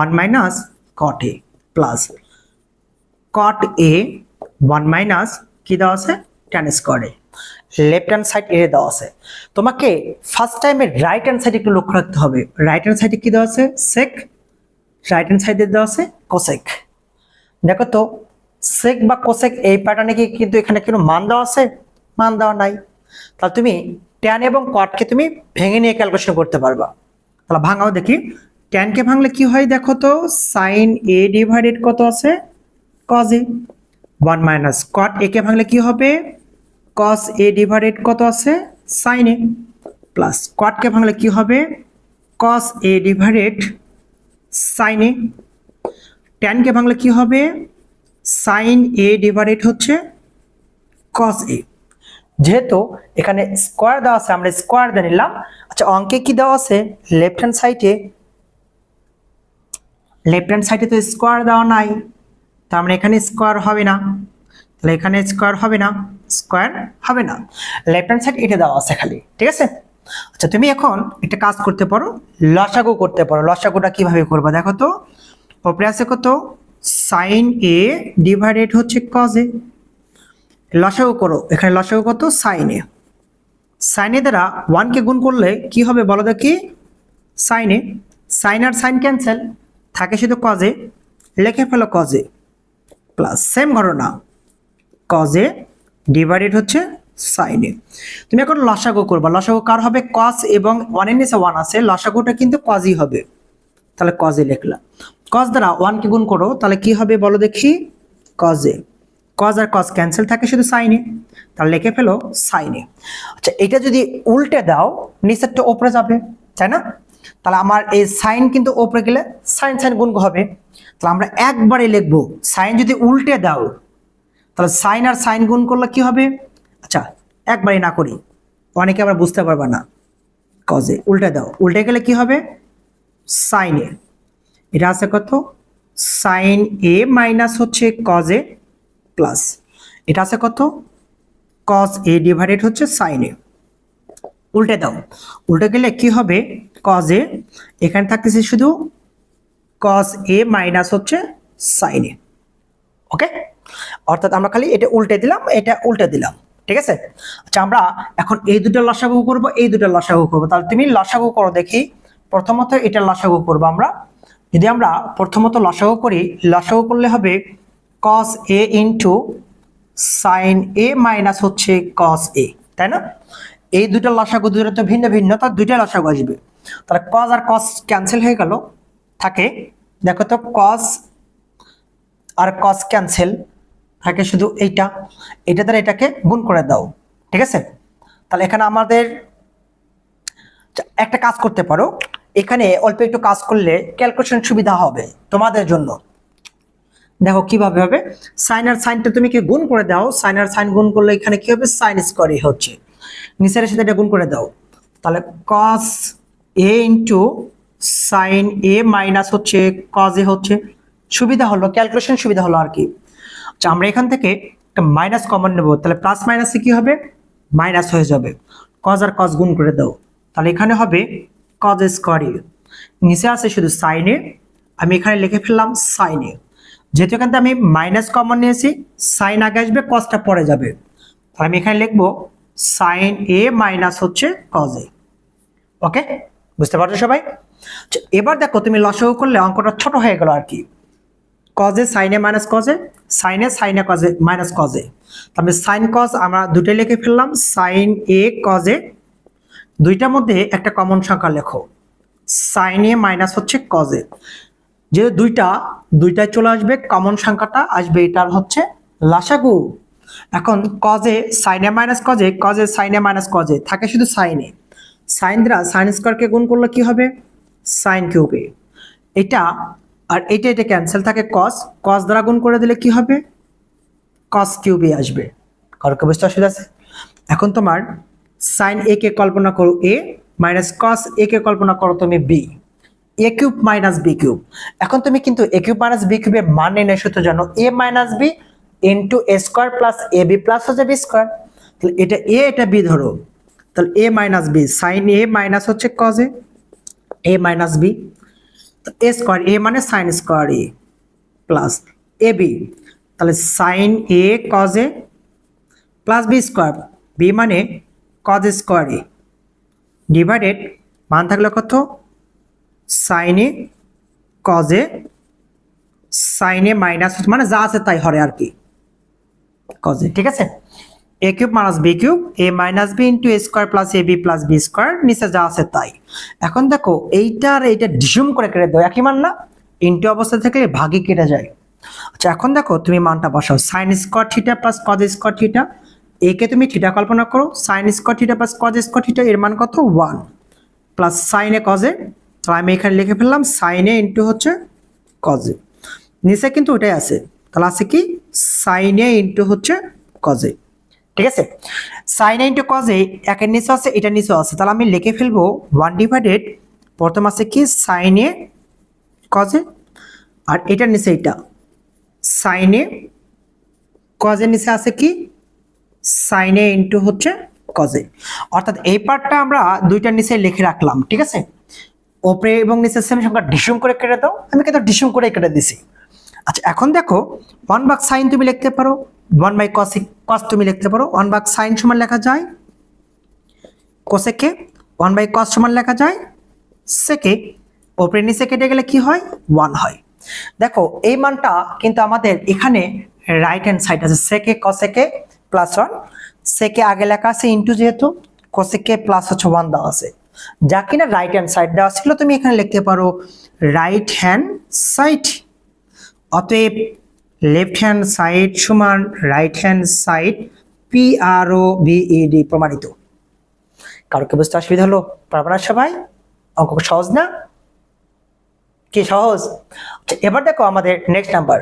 [SPEAKER 1] 1 minus cot a plus cot a 1 minus কি দেওয়া আছে tan square a। Left hand side এ দেওয়া আছে, তোমাকে ফার্স্ট টাইমে রাইট হ্যান্ড সাইড একটু লক্ষ্য রাখতে হবে। রাইট হ্যান্ড সাইডে কি দেওয়া আছে sec, রাইট হ্যান্ড সাইডে দেওয়া আছে cosec। দেখো তো sec বা cosec এই প্যাটার্নে কি কিন্তু এখানে কোনো মান দেওয়া আছে, মান দেওয়া নাই, তাহলে তুমি tan এবং cot কে তুমি ভেঙে নিয়ে ক্যালকুলেশন করতে পারবা। তাহলে ভাঙাও দেখি, tan কে ভাঙলে কি হয় দেখো তো, sin a ডিভাইডেড কত আছে cos a, 1 minus cot a কে ভাঙলে কি হবে cos a ডিভাইডেড কত আছে sin a, প্লাস cot কে ভাঙলে কি হবে cos a divided sin a, tan কে ভাঙলে কি হবে sin a ডিভাইডেড হচ্ছে cos a। যেহেতু এখানে স্কোয়ার দেওয়া আছে আমরা স্কোয়ার দিয়ে নিলাম। আচ্ছা অঙ্কে কি দেওয়া আছে লেফট হ্যান্ড সাইডে তো স্কোয়ার দেওয়া নাই, তার মানে এখানে স্কোয়ার হবে না, তাহলে এখানে স্কোয়ার হবে না, স্কোয়ার হবে না, লেফট হ্যান্ড সাইড এটা দেওয়া আছে খালি, ঠিক আছে। আচ্ছা তুমি এখন একটা কাজ করতে পারো, লসাগু করতে পারো। লসাগুটা কিভাবে করবা দেখো তো, উপরে আছে কত sin a ডিভাইডেড হচ্ছে cos a, লসাগু করো, এখানে লসাগু কত sin a, sin a দ্বারা 1 কে গুণ করলে কি হবে বলো দেখি sin a, sin আর sin ক্যান্সেল থাকে শুধু cos a, লিখে ফেলো cos a প্লাস সেম ঘটনা cos a ডিভাইডেড হচ্ছে sin a। তুমি এখন লসাগু করবা, লসাগু কার হবে cos এবং 1 এর নিচে 1 আছে, লসাগুটা কিন্তু cos ই হবে, তাহলে cos a লিখলাম। cos দ্বারা 1 কে গুণ করো তাহলে কি হবে বলো দেখি cos a, cos আর cos ক্যান্সেল থাকে শুধু sin a, তাহলে লিখে ফেলো sin a। আচ্ছা এটা যদি উল্টে দাও নিচেরটা উপরে যাবে, তাই না, তাহলে আমার এই sin কিন্তু উপরে গেলে sin sin গুণ হবে, তাহলে আমরা একবারে লিখবো sin যদি উল্টে দাও তাহলে sin আর sin গুণ করলে কি হবে, আচ্ছা একবারে না করি অনেকে আবার বুঝতে পারবে না, cos a উল্টে দাও, উল্টে গেলে কি হবে sin a, এটা আছে কত sin a মাইনাস হচ্ছে cos a প্লাস এটা আছে কত cos a ডিভাইডেড হচ্ছে sin a, উল্টে দাও, উল্টে গেলে কি হবে cos a, এখানে থাকতেছে শুধু cos a মাইনাস হচ্ছে sin a, ওকে। অর্থাৎ আমরা খালি এটা উল্টে দিলাম, এটা উল্টে দিলাম, ঠিক আছে। আচ্ছা আমরা এখন এই দুটো লসাগু করব, এই দুটো লসাগু করব, তাহলে তুমি লসাগু করো দেখি। প্রথমত এটা লসাগু করব আমরা, যদি আমরা প্রথমত লসাগু করি, লসাগু করলে হবে cos a into sin a minus হচ্ছে cos a, তাই না। এই দুটো লসাগু দুটো তো ভিন্ন ভিন্ন, তার দুইটা লসাগু আসবে, তাহলে cos আর cos ক্যান্সেল হয়ে গেল, থাকে দেখো তো cos আর cos ক্যান্সেল থাকে শুধু এইটা, এটা দ্বারা এটাকে গুণ করে দাও, ঠিক আছে। তাহলে এখানে আমাদের একটা কাজ করতে পারো, এখানে অল্প একটু কাজ করলে ক্যালকুলেশন সুবিধা হবে তোমাদের জন্য। দেখো কিভাবে হবে, সাইন আর সাইনটা তুমি কি গুণ করে দাও, সাইন আর সাইন গুণ করলে এখানে কি হবে সাইন স্কোয়ার এ হচ্ছে, নিচের সাথে এটা গুণ করে দাও, তাহলে cos a into sign a minus হচ্ছে cos a হচ্ছে, সুবিধা হলো ক্যালকুলেশন সুবিধা হলো আর কি। আচ্ছা আমরা এখান থেকে একটা মাইনাস কমন নেব, তাহলে প্লাস মাইনাসে কি হবে, মাইনাস হয়ে যাবে। কজ আর কজ গুণ করে দাও, তাহলে এখানে হবে কজ স্কোয়ার এ, নিচে আছে শুধু সাইন এ, আমি এখানে লিখে ফেললাম সাইন এ। যেহেতু এখান থেকে আমি মাইনাস কমন নিয়েছি, সাইন আগে আসবে, কজটা পরে যাবে, তাহলে আমি এখানে লিখবো সাইন এ মাইনাস হচ্ছে কজ এ। ওকে, বুঝতে পারছো সবাই? এবার দেখো তুমি লসাগু করলে অঙ্কটা ছোট হয়ে গেল আর কি। কজে সাইনে মাইনাস কজে, সাইনে কজে মাইনাস কজে, তাহলে সাইন কজ আমরা দুটোই লিখে ফেললাম, সাইন এ কজে, দুইটার মধ্যে একটা কমন সংখ্যা লেখো, সাইন এ মাইনাস হচ্ছে কজে। যেহেতু দুইটায় চলে আসবে, কমন সংখ্যাটা আসবে, এটার হচ্ছে লসাগু। এখন কজে সাইনে মাইনাস কজে, কজে সাইনে মাইনাস কজে থাকে শুধু সাইনে, সাইন দ্বারা সাইন স্কোয়ারকে গুণ করলে কি হবে, সাইন কিউবে। এটা আর এটা ক্যান্সেল থাকে, কস দ্বারা গুণ করে দিলে কি হবে, কস কিউবে আসবে। কারোকে বুঝতে অসুবিধা আছে? এখন তোমার সাইন এ কে কল্পনা করো এ, মাইনাস কস এ কে কল্পনা করো তুমি বি, এ কিউব মাইনাস বি কিউব। এখন তুমি কিন্তু এ কিউব মাইনাস বি কিউবের মান নির্ণয় সূত্র জানো, a minus B into a square plus a b plus হচ্ছে বি স্কোয়ার। তাহলে এটা এ এটা বি ধরো, তাহলে a minus b, sine a minus হচ্ছে cos a minus b, a square a মানে sine square a plus a b, তাহলে sine A cos a plus B square, b মানে কজ স্কোয়ার এ ডিভাইডেড মান থাকলে কত, sine A cos A, sine a minus মানে যা আছে তাই হরে আর কি, কজ এ। ঠিক আছে, এ cube minus B cube, A minus B into a square plus a b plus B square, নিচে যা আছে তাই। এখন দেখো এইটা আর এইটা ডিসুম করে কেটে দাও, একই মান না, ইন্টু অবস্থা থেকে ভাগে কেটে যায়। আচ্ছা এখন দেখো তুমি মানটা বসাও, sine square theta plus cos square theta, একে তুমি থিটা কল্পনা করো, sine square theta plus cos square theta, এর মান কত 1 plus sine A cos A, তো আমি এখানে লিখে ফেললাম সাইন এ ইন্টু হচ্ছে কজ এ, নিচে কিন্তু ওটাই আছে, তাহলে আছে কি সাইন এ ইন্টু হচ্ছে কজ এ। ঠিক আছে, sine A into cos A একের নিচে আছে, এটা নিচেও আছে, তাহলে আমি লিখে ফেলবো 1 ডিভাইডেড প্রথম আছে কি সাইন এ কজ এ, আর এটার নিচে এটা সাইন এ কজ এর নিচে আছে কি সাইন এ ইন্টু হচ্ছে কজ এ। অর্থাৎ এই পার্টটা আমরা দুইটার নিচে লিখে রাখলাম। ঠিক আছে, ওপরে এবং নিচে সেম সংখ্যা ডিসুম করে কেটে দাও, আমি কিন্তু ডিসুম করে কেটে দিছি। আচ্ছা এখন দেখো 1 ভাগ সাইন তুমি লিখতে পারো, 1 বাই কস তুমি লিখতে পারো, 1 ভাগ সাইন সমান লেখা যায় কোসেকে, 1 বাই কস সমান লেখা যায় সেকে, ওপরে নিচে কেটে গেলে কি হয় 1 হয়। দেখো এই মানটা কিন্তু আমাদের এখানে রাইট হ্যান্ড সাইড আছে, সেকে কসেকে প্লাস 1, সেকে আগে লেখা আছে ইন্টু, যেহেতু কোসেকে প্লাস হচ্ছে 1 দেওয়া আছে, যা কিনা রাইট হ্যান্ড সাইড দেওয়া ছিল, তুমি এখানে লিখতে পারো রাইট হ্যান্ড সাইড। অতএব লেফট হ্যান্ড সাইড সমান right hand side, P R ও বিইডি প্রমাণিত। কারোকে বুঝতে অসুবিধা হলো? পারবে না সবাই? অঙ্ক সহজ না? কি সহজ? এবার দেখো আমাদের নেক্সট নাম্বার,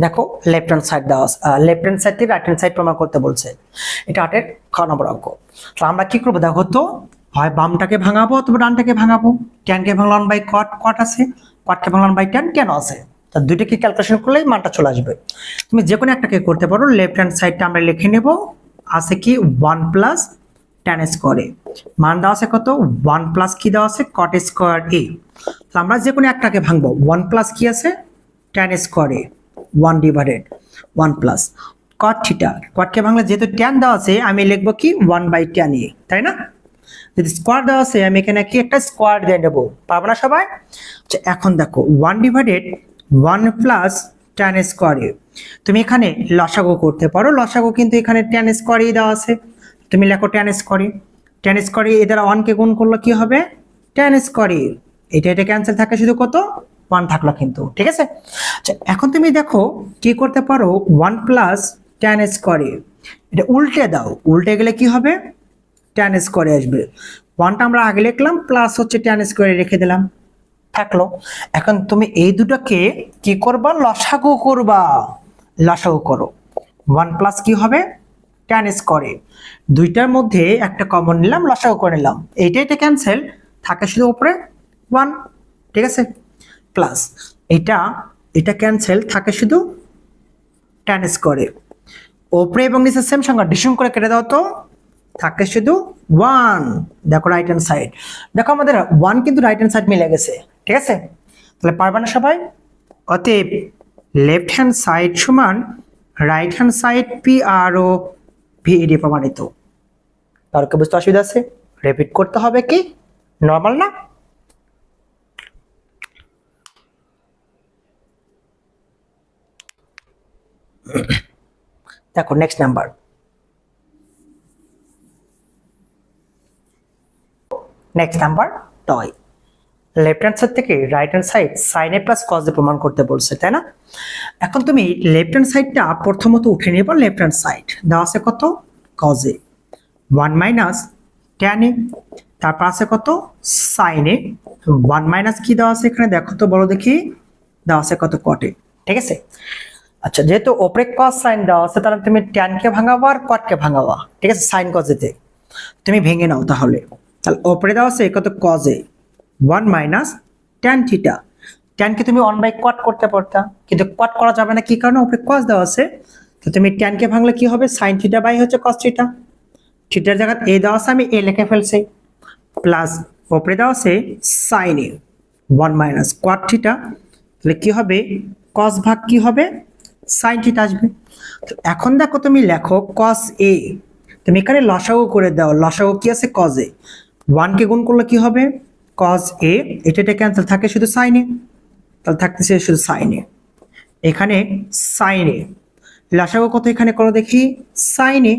[SPEAKER 1] দেখো লেফট হ্যান্ড সাইড দেওয়া, লেফট হ্যান্ড সাইড থেকে রাইট হ্যান্ড সাইড প্রমাণ করতে বলছে, এটা 8-এর খ নম্বর অঙ্ক। তো আমরা কি করবো দেখো তো, হয় বামটাকে ভাঙাবো অথবা ডানটাকে ভাঙাবো। ট্যানকে ভাঙলাম 1 বাই কট আছে, কটকে ভাঙলাম বাই ট্যান আছে, তা দুইটাকে ক্যালকুলেশন করলেই মানটা চলে আসবে। তুমি যে কোনো একটাকে করতে পারো। লেফট হ্যান্ড সাইডটা আমরা লিখে নেব, আছে কি 1 প্লাস ট্যান স্কোয়ারে, মান দেওয়া আছে কত 1 প্লাস কি দেওয়া আছে কট স্কোয়ার এ। তো আমরা যে কোনো একটাকে ভাঙবো, 1 প্লাস কি আছে ট্যান স্কোয়ারে 1 ডিভাইডেড 1 প্লাস কট থিটা, কটকে ভাঙলে যেহেতু ট্যান দেওয়া আছে আমি লিখবো কি 1 বাই ট্যান এ, তাই না? যদি স্কোয়ার দেওয়া আছে আমি এখানে কি একটা স্কোয়ার দিয়ে নেবো, পারবো না সবাই? আচ্ছা এখন দেখো 1 ডিভাইডেড 1 প্লাস ট্যান স্কোয়ার এ, তুমি এখানে লসাগু করতে পারো, লসাগু কিন্তু এখানে ট্যান স্কোয়ার এ দেওয়া আছে, তুমি লেখো ট্যান স্কোয়ার এ, ট্যান স্কোয়ার এ দ্বারা 1 কে গুণ করলে কি হবে ট্যান স্কোয়ার এ, এটা ক্যান্সেল থাকে, শুধু কত 1 থাকলো কিন্তু। ঠিক আছে, আচ্ছা এখন তুমি দেখো কি করতে পারো 1 প্লাস ট্যান স্কোয়ার এ, এটা উল্টে দাও, উল্টে গেলে কি হবে ট্যান স্কোয়ারে আসবে। 1টা আমরা আগে লিখলাম, প্লাস হচ্ছে ট্যান স্কোয়ারে রেখে দিলাম, থাকলো। এখন তুমি এই দুটোকে কি করবা লসাগু করবা, লসাগু করো 1 প্লাস কি হবে ট্যান স্কোয়ারে, দুইটার মধ্যে একটা কমন নিলাম, লসাগু করে নিলাম, এটা ক্যান্সেল থাকে শুধু উপরে 1। ঠিক আছে, প্লাস এটা ক্যান্সেল থাকে শুধু ট্যান স্কোয়ারে। ওপরে এবং নিচে সেম সংখ্যা, ডিসম করে কেটে দাও তো, থাকে শুধু 1। দেখো রাইট হ্যান্ড সাইড, দেখো আমাদের 1 কিন্তু রাইট হ্যান্ড সাইড মিলে গেছে, ঠিক আছে? তাহলে পারবে না সবাই? অতএব লেফট হ্যান্ড সাইড সমান right hand side P R ও ভিডি প্রমাণিত। তার কি বুঝতে অসুবিধা আছে? রিপিট করতে হবে কি? নর্মাল না? দেখো নেক্সট নাম্বার, টয়। লেফট হ্যান্ড সাইড থেকে right hand side sine A plus cos a প্রমাণ করতে বলছে, তাই না? এখন তুমি লেফট হ্যান্ড সাইডটা প্রথমত উঠে নেব। লেফট হ্যান্ড সাইড দেওয়া আছে কত? Cause A 1 minus tan A, তারপর আছে কত? সাইন এ 1 মাইনাস কি দেওয়া আছে এখানে দেখো তো, বলো দেখি, দেওয়া আছে কত? কট এ, ঠিক আছে? আচ্ছা, যেহেতু ওপরে কস সাইন দেওয়া আছে, তাহলে তুমি ট্যানকে ভাঙাবা আর কটকে ভাঙাবা, ঠিক আছে? সাইন কজেতে তুমি ভেঙে নাও তাহলে। তাহলে ওপরে দেওয়া আছে কত? কজে 1 মাইনাস ট্যান থিটা। ট্যানকে তুমি 1/কট করতে পারতা, কিন্তু কট করা যাবে না, কি কারণে? ওপরে কস দেওয়া আছে। তো তুমি ট্যানকে ভাঙলে কি হবে? সাইন থিটা বাই হচ্ছে কস থিটা। থিটার জায়গায় এ দেওয়া আছে, আমি এ লিখে ফেলছি, প্লাস ওপরে দেওয়া আছে সাইন এ 1 মাইনাস কট থিটা। তাহলে কি হবে? কস ভাগ কি হবে? সাইন থিটা আসবে। তো এখন দেখো তুমি লেখো কস এ, তুমি এখানে লসাগু করে দাও। লসাগু কি আছে? কজ এ। 1 কে গুণ করলে কি হবে? কজ এ, এটা ক্যান্সেল, থাকে শুধু সাইন এ। তাহলে থাকতেছে শুধু সাইন এ, এখানে সাইন এ। লসাগু কত এখানে করো দেখি? Sign A.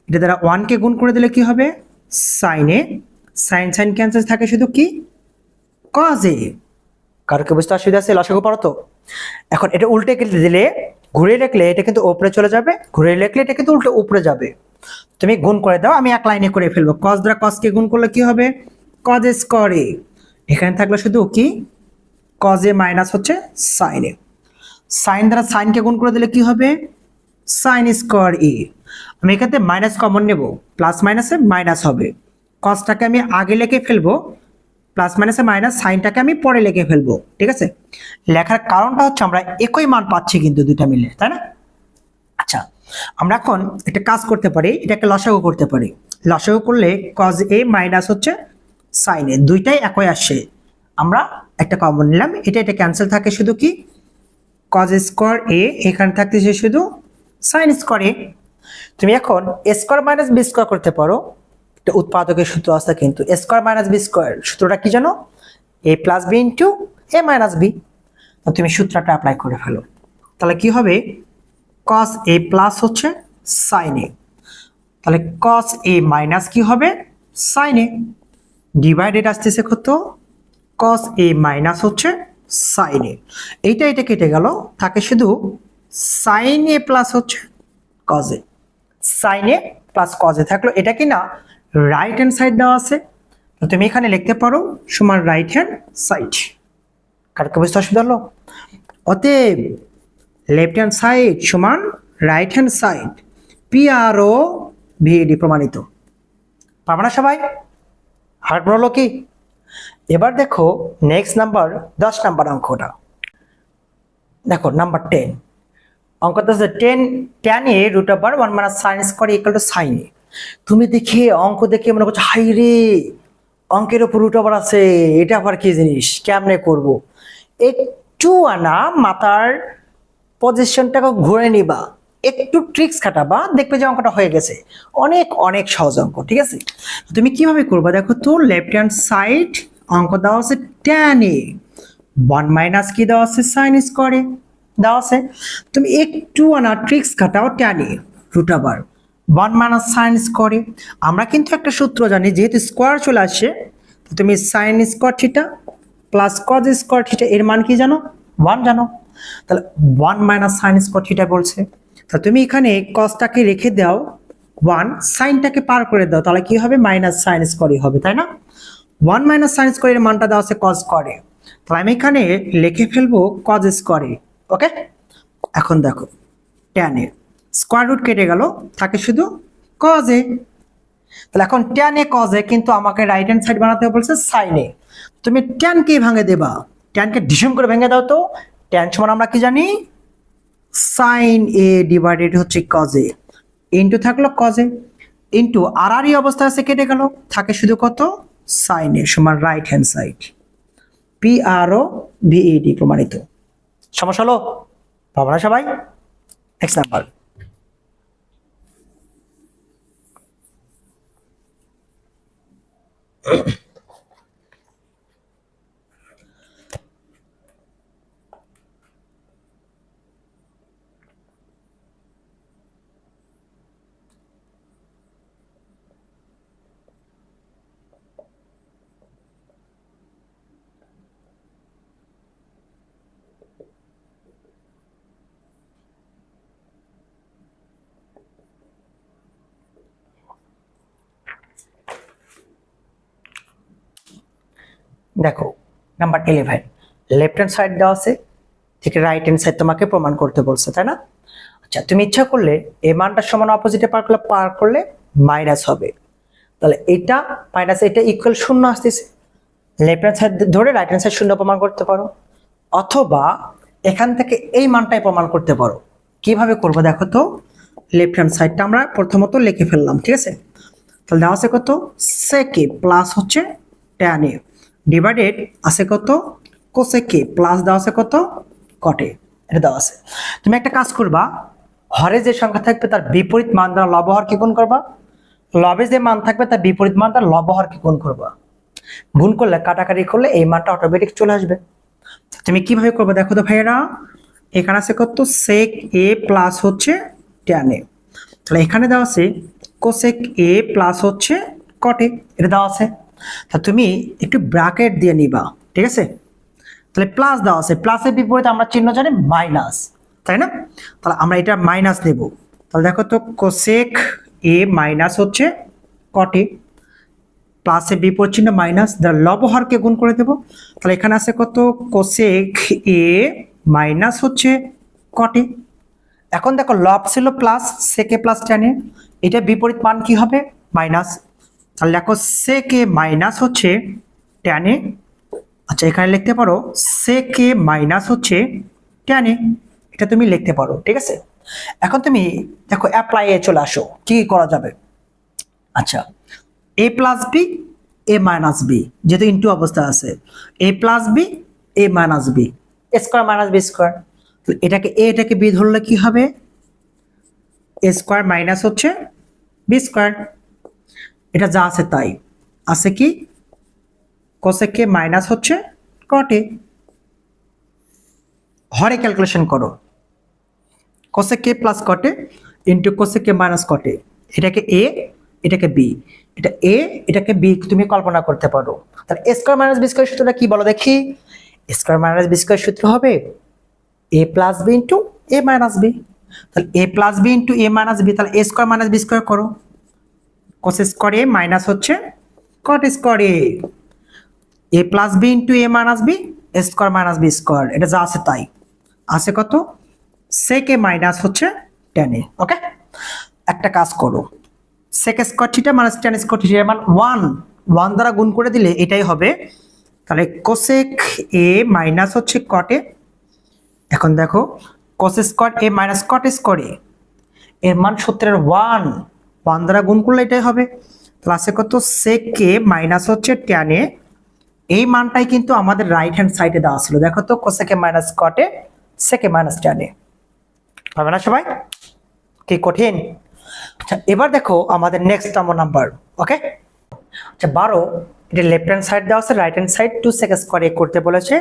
[SPEAKER 1] এটা দ্বারা 1 কে গুণ করে দিলে কি হবে? সাইন এ। সাইন সাইন ক্যান্সেল, থাকে শুধু কি? কজ এ। কারো কি বুঝতে অসুবিধা আছে? লসাগু পারো তো? এখন এটা উল্টে কেটে দিলে, ঘুরে লিখলে এটা কিন্তু উপরে চলে যাবে, ঘুরে লিখলে এটা কিন্তু উল্টে উপরে যাবে। তুমি গুণ করে দাও, আমি এক লাইনে করে ফেলবো। কস দ্বারা কসকে গুণ করলে কি হবে? কজ স্কোয়ার এ। এখানে থাকলে শুধু কি? কজ এ মাইনাস হচ্ছে সাইন এ। সাইন দ্বারা সাইনকে গুণ করে দিলে কি হবে? সাইন স্কোয়ার এ। আমি এখানে মাইনাস কমন নেব, প্লাস মাইনাসে মাইনাস হবে। কসটাকে আমি আগে লিখে ফেলবো, প্লাস মাইনাসে মাইনাস, সাইনটাকে আমি পরে লিখে ফেলবো, ঠিক আছে? লেখার কারণটা হচ্ছে আমরা একই মান পাচ্ছি কিন্তু দুইটা মিলে, তাই না? আচ্ছা, আমরা এখন একটা কাজ করতে পারি, এটাকে লসাগু করতে পারি। লসাগু করলে কজ এ মাইনাস হচ্ছে সাইন এ, দুইটাই একই আসে। আমরা একটা কমন নিলাম, এটা ক্যান্সেল, থাকে শুধু কি? কজ স্কোয়ার এ। এখানে থাকতেছে শুধু সাইন স্কোয়ার এ। তুমি এখন এ স্কোয়ার মাইনাস বি স্কোয়ার করতে পারো। একটা উৎপাদকের সূত্র আছে কিন্তু, এ স্কোয়ার মাইনাস বি স্কোয়ার। সূত্রটা কি জানো? এ প্লাস বি ইন্টু এ মাইনাস বি। তুমি সূত্রটা অ্যাপ্লাই করে ফেলো, তাহলে কি হবে? কস এ প্লাস হচ্ছে সাইন এ, তাহলে কস এ মাইনাস কি হবে? সাইন এ। ডিভাইডেড আসতেছে কত? কস এ মাইনাস হচ্ছে সাইন এ। এটা কেটে গেল, থাকে শুধু সাইন এ প্লাস হচ্ছে cos A. Sine A plus cos A থাকলো, এটা কি না রাইট হ্যান্ড সাইড দেওয়া আছে, তো তুমি এখানে লিখতে পারো সমান রাইট হ্যান্ড সাইড। কারকে বুঝতে অসুবিধা হলো? অতএব লেফট হ্যান্ড সাইড সমান right hand side P R ও ভিডি প্রমাণিত। পারবে না সবাই? হার্ড বলো কি? এবার দেখো নেক্সট নাম্বার 10 নাম্বার অঙ্কটা। দেখো নাম্বার 10 অঙ্কটা হচ্ছে tan a root over 1 minus sine square equal to sine a. তুমি দেখে অঙ্ক দেখে মনে করছো হাই রে, অঙ্কের উপর রুট ওভার আছে, এটা আবার কি জিনিস, কেমনে করব? একটু আনা মাথার পজিশনটাকে ঘুরে নিবা, একটু ট্রিক্স খাটাবা, দেখবে যে অঙ্কটা হয়ে গেছে। অনেক অনেক সহজ অঙ্ক, ঠিক আছে? তুমি কিভাবে করবা দেখো তো। লেফট হ্যান্ড সাইড অঙ্ক দেওয়া আছে tan a 1 মাইনাস কি দেওয়া আছে? সাইন স্কয়ার এ দেওয়া আছে। তুমি একটু আনা ট্রিক্স খাটাও, tan a root over 1 minus sine square a. আমরা কিন্তু একটা সূত্র জানি, যেহেতু স্কয়ার চলে আসে, তুমি sine square theta plus cause square theta এর মান কি জানো? 1 জানো। তাহলে 1 মাইনাস সাইন স্কয়ার থিটা বলছে, তাহলে তুমি এখানে কজটাকে রেখে দাও 1, সাইনটাকে পার করে দাও, তাহলে কি হবে? মাইনাস সাইন স্কয়ারই হবে, তাই না? 1 মাইনাস সাইন স্কয়ার এর মানটা দেওয়া আছে কজ স্কয়ার এ, তাহলে আমি এখানে লিখে ফেলবো কজ স্কয়ার এ। ওকে, এখন দেখো tan এ স্কয়ার রুট কেটে গেল, থাকে শুধু কজ এ। তাহলে এখন tan এ কজ এ, কিন্তু আমাকে রাইট হ্যান্ড সাইড বানাতে বলছে সাইন এ। তুমি tan কে ভাঙে দেবা, tan কে ডিসম করে ভেঙে দাও তো। tan সমান আমরা কি জানি? সাইন এ ডিভাইডেড হচ্ছে কজ এ, ইন্টু থাকলো কজ এ, ইন্টু আর এই অবস্থা আছে কেটে গেল, থাকে শুধু কত সাইন এ সমান right hand side, P R ও ভিইডি প্রমাণিত। সমস্যা হলো ভাবনা সবাই? Next number. দেখো নাম্বার 11, লেফট হ্যান্ড সাইড দেওয়া আছে, ঠিক রাইট হ্যান্ড সাইড তোমাকে প্রমাণ করতে বলছে, তাই না? আচ্ছা, তুমি ইচ্ছা করলে এই মানটার সমান অপোজিটে পার করলে মাইনাস হবে, তাহলে এটা মাইনাস এটা ইকুয়াল শূন্য আসতেছে, লেফট হ্যান্ড সাইড ধরে রাইট হ্যান্ড সাইড শূন্য প্রমাণ করতে পারো, অথবা এখান থেকে এই মানটাই প্রমাণ করতে পারো। কিভাবে করবো দেখো তো, লেফট হ্যান্ড সাইডটা আমরা প্রথমত লিখে ফেললাম, ঠিক আছে? তাহলে দেওয়া আছে কত sec a প্লাস হচ্ছে tan a ডিভাইডেড আছে কত cosec a প্লাস দেওয়া আছে কত cot a, এটা দেওয়া আছে। তুমি একটা কাজ করবা, হরে যে সংখ্যা থাকবে তার বিপরীত মান দ্বারা লব হরকে গুণ করবা, লবে যে মান থাকবে তার বিপরীত মান দ্বারা লব হরকে গুণ করবা, গুণ করলে কাটাকাটি করলে এই মানটা অটোমেটিক চলে আসবে। তুমি কিভাবে করবে দেখো তো ভাইয়েরা, এখানে আছে কত sec a প্লাস হচ্ছে tan a, তাহলে এখানে দেওয়া আছে cosec a প্লাস হচ্ছে cot a, এটা দেওয়া আছে। তা তুমি একটু ব্র্যাকেট দিয়ে নিবা, ঠিক আছে? তাহলে প্লাস দেওয়া আছে, প্লাসের বিপরীতে আমরা চিহ্ন জানি মাইনাস, তাই না? তাহলে আমরা এটা মাইনাস নেব, তাহলে দেখো তো cosec a মাইনাস হচ্ছে cot a, প্লাসের বিপরীত চিহ্ন মাইনাস, লবহরকে গুণ করে দেব, তাহলে এখানে আছে কত cosec a মাইনাস হচ্ছে cot a। এখন দেখো লব ছিল plus, sec a plus tan a, এটা বিপরীত মান কি হবে মাইনাস, তাহলে দেখো sec a মাইনাস হচ্ছে tan a। আচ্ছা, এখানে লিখতে পারো sec a মাইনাস হচ্ছে tan a, এটা তুমি লিখতে পারো, ঠিক আছে? এখন তুমি দেখো অ্যাপ্লাই এ চলে আসো, কি করা যাবে? আচ্ছা, a plus B A minus B, যেহেতু ইনটু অবস্থা আছে, a plus B A minus B, square minus B square, এটাকে এ এটাকে বি ধরলে কি হবে এ স্কোয়ার মাইনাস হচ্ছে বি স্কোয়ার, এটা যা আছে তাই আছে, কি cosec a মাইনাস হচ্ছে cot a, হরে ক্যালকুলেশন করো cosec a plus cot a into cosec a minus cot a, এটাকে a এটাকে b, এটা a এটাকে b তুমি কল্পনা করতে পারো। তাহলে a square minus b square সূত্রটা কি বলো দেখি? a square minus b square সূত্র হবে a plus b into a minus b, তাহলে a plus b into a minus b, তাহলে a square minus b square করো, cos স্কয়ার a মাইনাস হচ্ছে cot square a plus b into a minus b square minus b square, এটা যা আছে তাই আছে কত sec a মাইনাস হচ্ছে tan a। ওকে, একটা কাজ করো, sec square theta minus tan square theta মান 1 দ্বারা গুণ করে দিলে এটাই হবে, তাহলে cosec a মাইনাস হচ্ছে cot a। এখন দেখো cos square a minus cot square a এর মান সূত্রের 1 দ্বারা গুণ করলে এটাই হবে, তাহলে আছে কত sec a মাইনাস হচ্ছে tan a, এই মানটাই কিন্তু আমাদের রাইট হ্যান্ড সাইডে দেওয়া ছিল, দেখো তো cosec a minus cot a sec a minus tan a, হবে না সবাই? কি কঠিন? আচ্ছা, এবার দেখো আমাদের নেক্সট নাম্বার। ওকে, আচ্ছা 12, এটা লেফট হ্যান্ড সাইড দেওয়া আছে, right hand side 2 sec square a করতে বলেছে।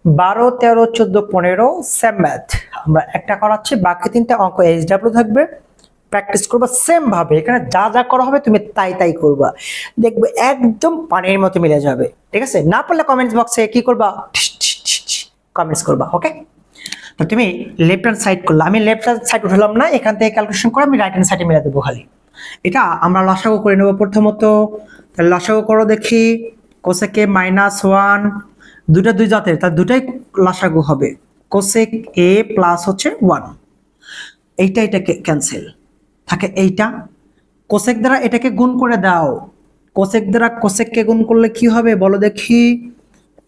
[SPEAKER 1] 12 13 14 15 সেম ম্যাথ, আমরা একটা করাচ্ছি, বাকি তিনটা অঙ্ক এইচডব্লিউ থাকবে, প্র্যাকটিস করবা সেম ভাবে, এখানে যা যা করা হবে তুমি তাই তাই করবা, দেখবে একদম পানির মতো মিলে যাবে, ঠিক আছে? না পারলে কমেন্টস বক্সে কি করবা কমেন্টস করবা। ওকে, তো তুমি লেফট হ্যান্ড সাইড করলে, আমি লেফট হ্যান্ড সাইড উঠালাম না, এখান থেকে ক্যালকুলেশন করে আমি রাইট হ্যান্ড সাইডে মিলে দেবো খালি। এটা আমরা লসাগু করে নেব প্রথমত, তাহলে লসাগু করো দেখি, cosec a মাইনাস 1, দুটা দুই জাতের, তার দুটাই লসাগু হবে, cosec a প্লাস হচ্ছে 1, এইটা এটাকে ক্যান্সেল, থাকে এইটা, cosec দ্বারা এটাকে গুণ করে দাও, cosec দ্বারা cosec কে গুণ করলে কি হবে বলো দেখি,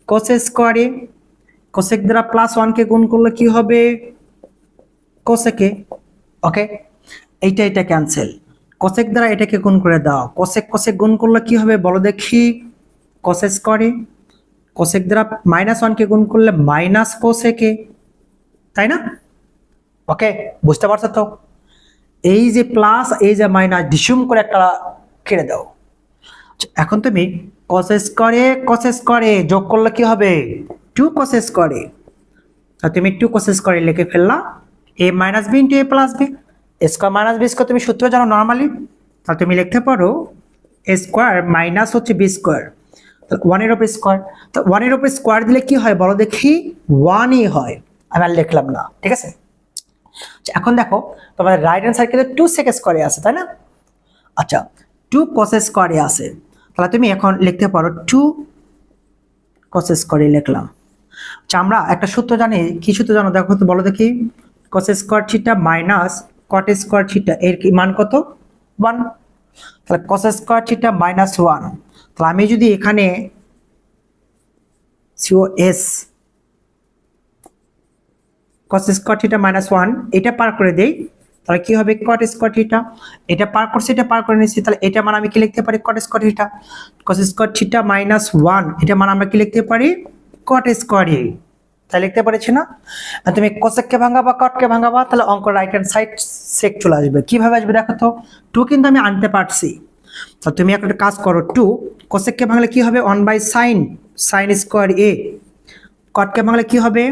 [SPEAKER 1] cos স্কয়ার a, cosec দ্বারা প্লাস 1 কে গুণ করলে কি হবে কোসেকে, ওকে, এটা ক্যান্সেল, কোসেক দ্বারা এটাকে গুণ করে দাও, কোসেক গুণ করলে কি হবে বলো দেখি, কোসেক স্কোয়ারে, কোসেক দ্বারা -1 কে গুণ করলে মাইনাস কোসেকে, তাই না? ওকে, বুঝতে পারছো তো? এই যে প্লাস এই যে মাইনাস ডিসুম করে একটা কেটে দাও। এখন তুমি কস স্কোয়ারে যোগ করলে কি হবে, 2 কস স্কোয়ারে, তুমি 2 কস স্কোয়ারে লিখে ফেললা a minus B into A plus B, square minus B square তুমি সূত্র জানো নর্মালি, তাহলে তুমি লিখতে পারো এ স্কোয়ার মাইনাস হচ্ছে বি স্কোয়ার, ওয়ান এর উপর স্কোয়ার, তো ওয়ান এর উপর স্কোয়ার দিলে কি হয় বলো দেখি, 1ই হয়, আমি আর লিখলাম না, ঠিক আছে? এখন দেখো তোমাদের রাইট হ্যান্ড সাইড কিন্তু 2 সেক স্কোয়ারে আছে, তাই না? আচ্ছা, 2 কস স্কোয়ারে আছে, তাহলে তুমি এখন লিখতে পারো 2 কস স্কোয়ারে লিখলাম। আচ্ছা, আমরা একটা সূত্র জানি, কি সূত্র জানো দেখো তো বলো দেখি, cos square theta minus cot square theta এর কি মান কত, 1, তাহলে কস স্কোয়ার থিটা মাইনাস 1, তাহলে আমি যদি এখানে COS cos square theta minus 1 এটা পার করে দেই, তাহলে কি হবে কট স্কোয়ার থিটা, এটা পার করছি এটা পার করে নিচ্ছি, তাহলে এটা মান আমি কি লিখতে পারি, cot square theta, cos square theta minus 1 এটা মান আমরা কি লিখতে পারি, কট স্কোয়ারে, তাই লিখতে পারছি না? আর তুমি কোসেককে ভাঙাবা কটকে ভাঙাবা, তাহলে অঙ্ক রাইট হ্যান্ড সাইড সেক চলে আসবে। কিভাবে আসবে দেখো তো, 2 কিন্তু আমি আনতে পারছি, তো তুমি একটা কাজ করো, 2 কোসেককে ভাঙলে কি হবে 1/sin স্কোয়ার a, কটকে ভাঙলে কি হবে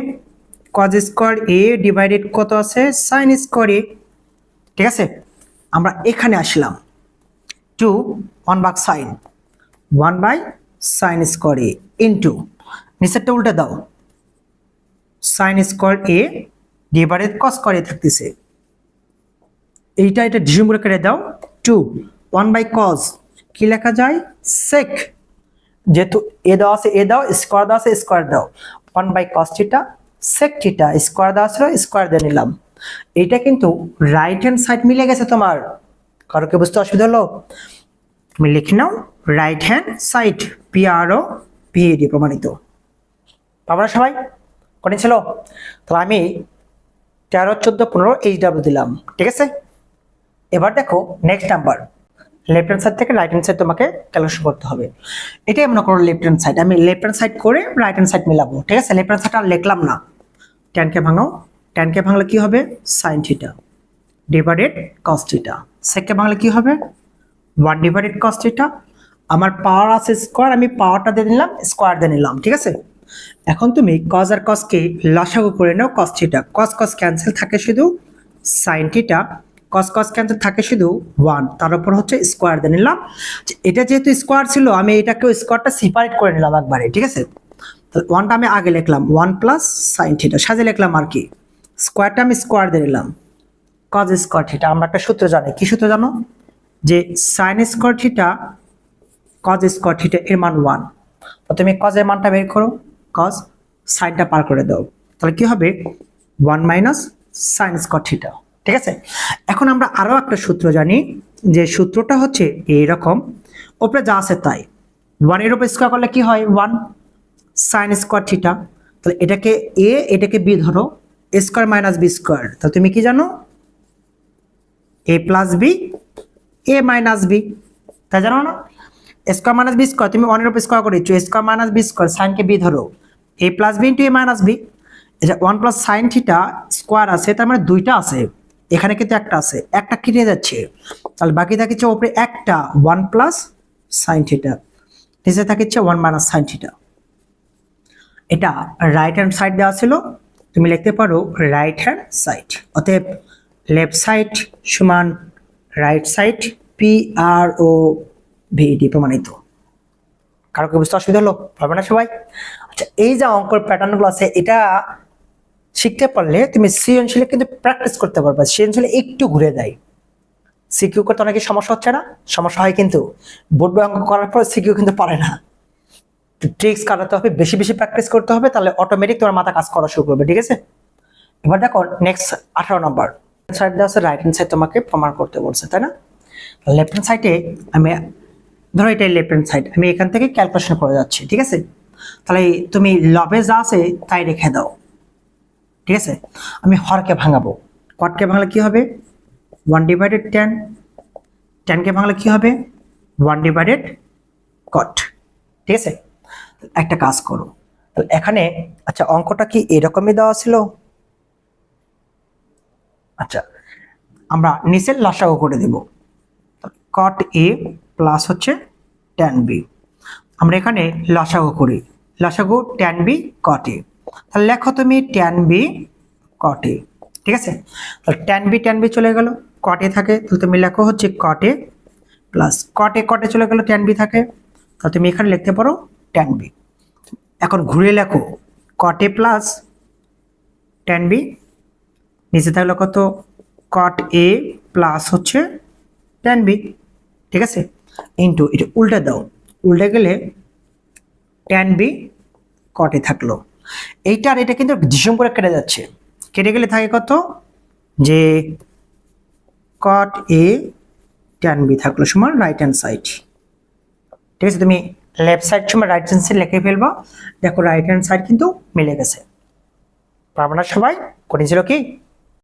[SPEAKER 1] cos স্কোয়ার a ডিভাইডেড কত আছে sin স্কোয়ার a, ঠিক আছে? আমরা এখানে আসলাম 2 1/sin স্কোয়ার a ইনটু নিচেরটা উল্টে দাও, sin square a divided cos square a থাকতেছে, এটা ডিভিশন করে কেটে দাও, 2 1/cos কি লেখা যায় sec, যেহেতু এ দাও আছে এ দাও, স্কোয়ার দাও আছে স্কোয়ার দাও, 1/cos theta sec theta, square দাও ছিল স্কোয়ার দিয়ে নিলাম। এটা কিন্তু রাইট হ্যান্ড সাইড মিলে গেছে তোমার, কারো কি বুঝতে অসুবিধা হলো? তুমি লিখে নাও right hand side, PRO PED প্রমাণিত, পাবো না সবাই? কঠিন ছিল? তাহলে আমি 13 14 15 HW দিলাম, ঠিক আছে? এবার দেখো next number, left hand side থেকে রাইট হ্যান্ড সাইড তোমাকে ক্যালকুলেশন করতে হবে। এটাই মনে করো লেফট হ্যান্ড সাইড, আমি লেফট হ্যান্ড সাইড করে রাইট হ্যান্ড সাইড মিলাবো, ঠিক আছে? লেফট হ্যান্ড সাইড আর লিখলাম না, tan কে ভাঙাও, tan কে ভাঙলে কি হবে sin theta divided cos theta, sec কে ভাঙলে কি হবে 1 ডিভাইডেড cos থিটা, আমার পাওয়ার আছে স্কোয়ার, আমি পাওয়ারটা দিয়ে নিলাম স্কোয়ার দিয়ে নিলাম, ঠিক আছে? এখন তুমি cos আর cos কে লসাগু করে নাও, cos থিটা, cos ক্যান্সেল থাকে শুধু, sin থিটা cos ক্যান্সেল থাকে শুধু 1, তার উপর হচ্ছে স্কোয়ার দিয়ে নিলাম। এটা যেহেতু স্কোয়ার ছিল আমি এটাকে স্কোয়ারটা সেপারেট করে নিলাম একবারে, ঠিক আছে? তাহলে 1টা আমি আগে লিখলাম 1 প্লাস sin থিটা, সাজে লিখলাম আর কি, স্কোয়ারটা আমি স্কোয়ার দিয়ে নিলাম, cos স্কোয়ার থিটা, আমরা একটা সূত্র জানি, কি সূত্র জানো, যে sin square theta cos square theta এর মান 1, তো তুমি cos এর মানটা বের করো, cos সাইনটা পার করে দাও, তাহলে কি হবে 1 মাইনাস sin স্কোয়ার থিটা, ঠিক আছে? এখন আমরা আরো একটা সূত্র জানি, যে সূত্রটা হচ্ছে এইরকম, উপরে যা আছে তাই 1 এর উপর স্কোয়ার করলে কি হয় 1 sin স্কোয়ার থিটা, তাহলে এটাকে a এটাকে b ধরো, a square minus b square, তাহলে তুমি কি জানো a plus b a minus b, তাই জানো না? স্কোয়ার মাইনাস বি স্কোয়ার তুমি 1 এর উপর স্কোয়ার করেছো, square minus B square, sine কে b ধরো, a plus b into a minus b, এটা 1 প্লাস সাইন থিটা স্কোয়ার আছে, তার মানে দুইটা আছে, এখানে কিন্তু একটা আছে, একটা কেটে যাচ্ছে, তাহলে বাকি থাকছে উপরে একটা 1 প্লাস সাইন থিটা, নিচে থাকছে 1 মাইনাস সাইন থিটা। এটা রাইট হ্যান্ড সাইড দেওয়া ছিল, তুমি লিখতে পারো রাইট হ্যান্ড সাইড, অতএব লেফট সাইড সমান রাইট সাইড, PRO VED প্রমাণিত। কারো কি বুঝতে অসুবিধা হলো? পারবে না সবাই? আচ্ছা, এই যে অঙ্কের প্যাটার্নগুলো আছে এটা শিখতে পারলে তুমি সৃজনশীলে কিন্তু প্র্যাকটিস করতে পারবে, সৃজনশীলে একটু ঘুরে দেয়, সিকিউ করতে অনেকে সমস্যা হচ্ছে না, সমস্যা হয় কিন্তু বোর্ড বই অঙ্ক করার পর সিকিউ কিন্তু পারে না, ট্রিক্স কাটাতে হবে, বেশি বেশি প্র্যাকটিস করতে হবে, তাহলে অটোমেটিক তোমার মাথা কাজ করা শুরু করবে, ঠিক আছে? এবার দেখো নেক্সট 18 নম্বর, সাইড দেওয়া আছে, রাইট হ্যান্ড সাইড তোমাকে প্রমাণ করতে বলছে, তাই না? লেফট হ্যান্ড সাইডে আমি ধরো এটাই লেফট হ্যান্ড সাইড, আমি এখান থেকে ক্যালকুলেশন করে যাচ্ছি, ঠিক আছে? তাহলে তুমি লবে যা আছে তাই রেখে দাও, ঠিক আছে? আমি হরকে ভাঙাবো, কটকে বাংলা কি হবে 1/10, ট্যানকে বাংলা কি হবে 1/কট। ঠিক আছে, একটা কাজ করো, তো এখানে আচ্ছা অঙ্কটা কি এরকমই দেওয়া ছিল? আচ্ছা আমরা নিচের লসাগু করে দেব, কট এ প্লাস হচ্ছে ট্যান বি। আমরা এখানে লসাগু করি, লসাগু ট্যান বি কট এ, তাহলে লেখো তুমি ট্যান বি কট এ। ঠিক আছে, তাহলে ট্যান বি চলে গেল, কট এ থাকে, তাহলে তুমি লেখো হচ্ছে কট এ প্লাস কট এ চলে গেল ট্যান বি থাকে, তাহলে তুমি এখানে লিখতে পারো ট্যান বি। এখন ঘুরে লেখো কট এ প্লাস ট্যান বি, নিচে থাকলো কত কট এ প্লাস হচ্ছে ট্যান বি। ঠিক আছে, ইন্টু এটা উল্টে দাও, উল্টে গেলে ট্যান বি কটে থাকলো। এইটা আর এটা কিন্তু ডিসম করে কেটে যাচ্ছে, কেটে গেলে থাকে কত যে কট এ ট্যান বি থাকলো সমান রাইট হ্যান্ড সাইড। ঠিক আছে, তুমি লেফট সাইড সময় রাইট হ্যান্ড সাইড লিখে ফেলবা, দেখো রাইট হ্যান্ড সাইড কিন্তু মিলে গেছে। পারবে না সবাই? করেছিল কি?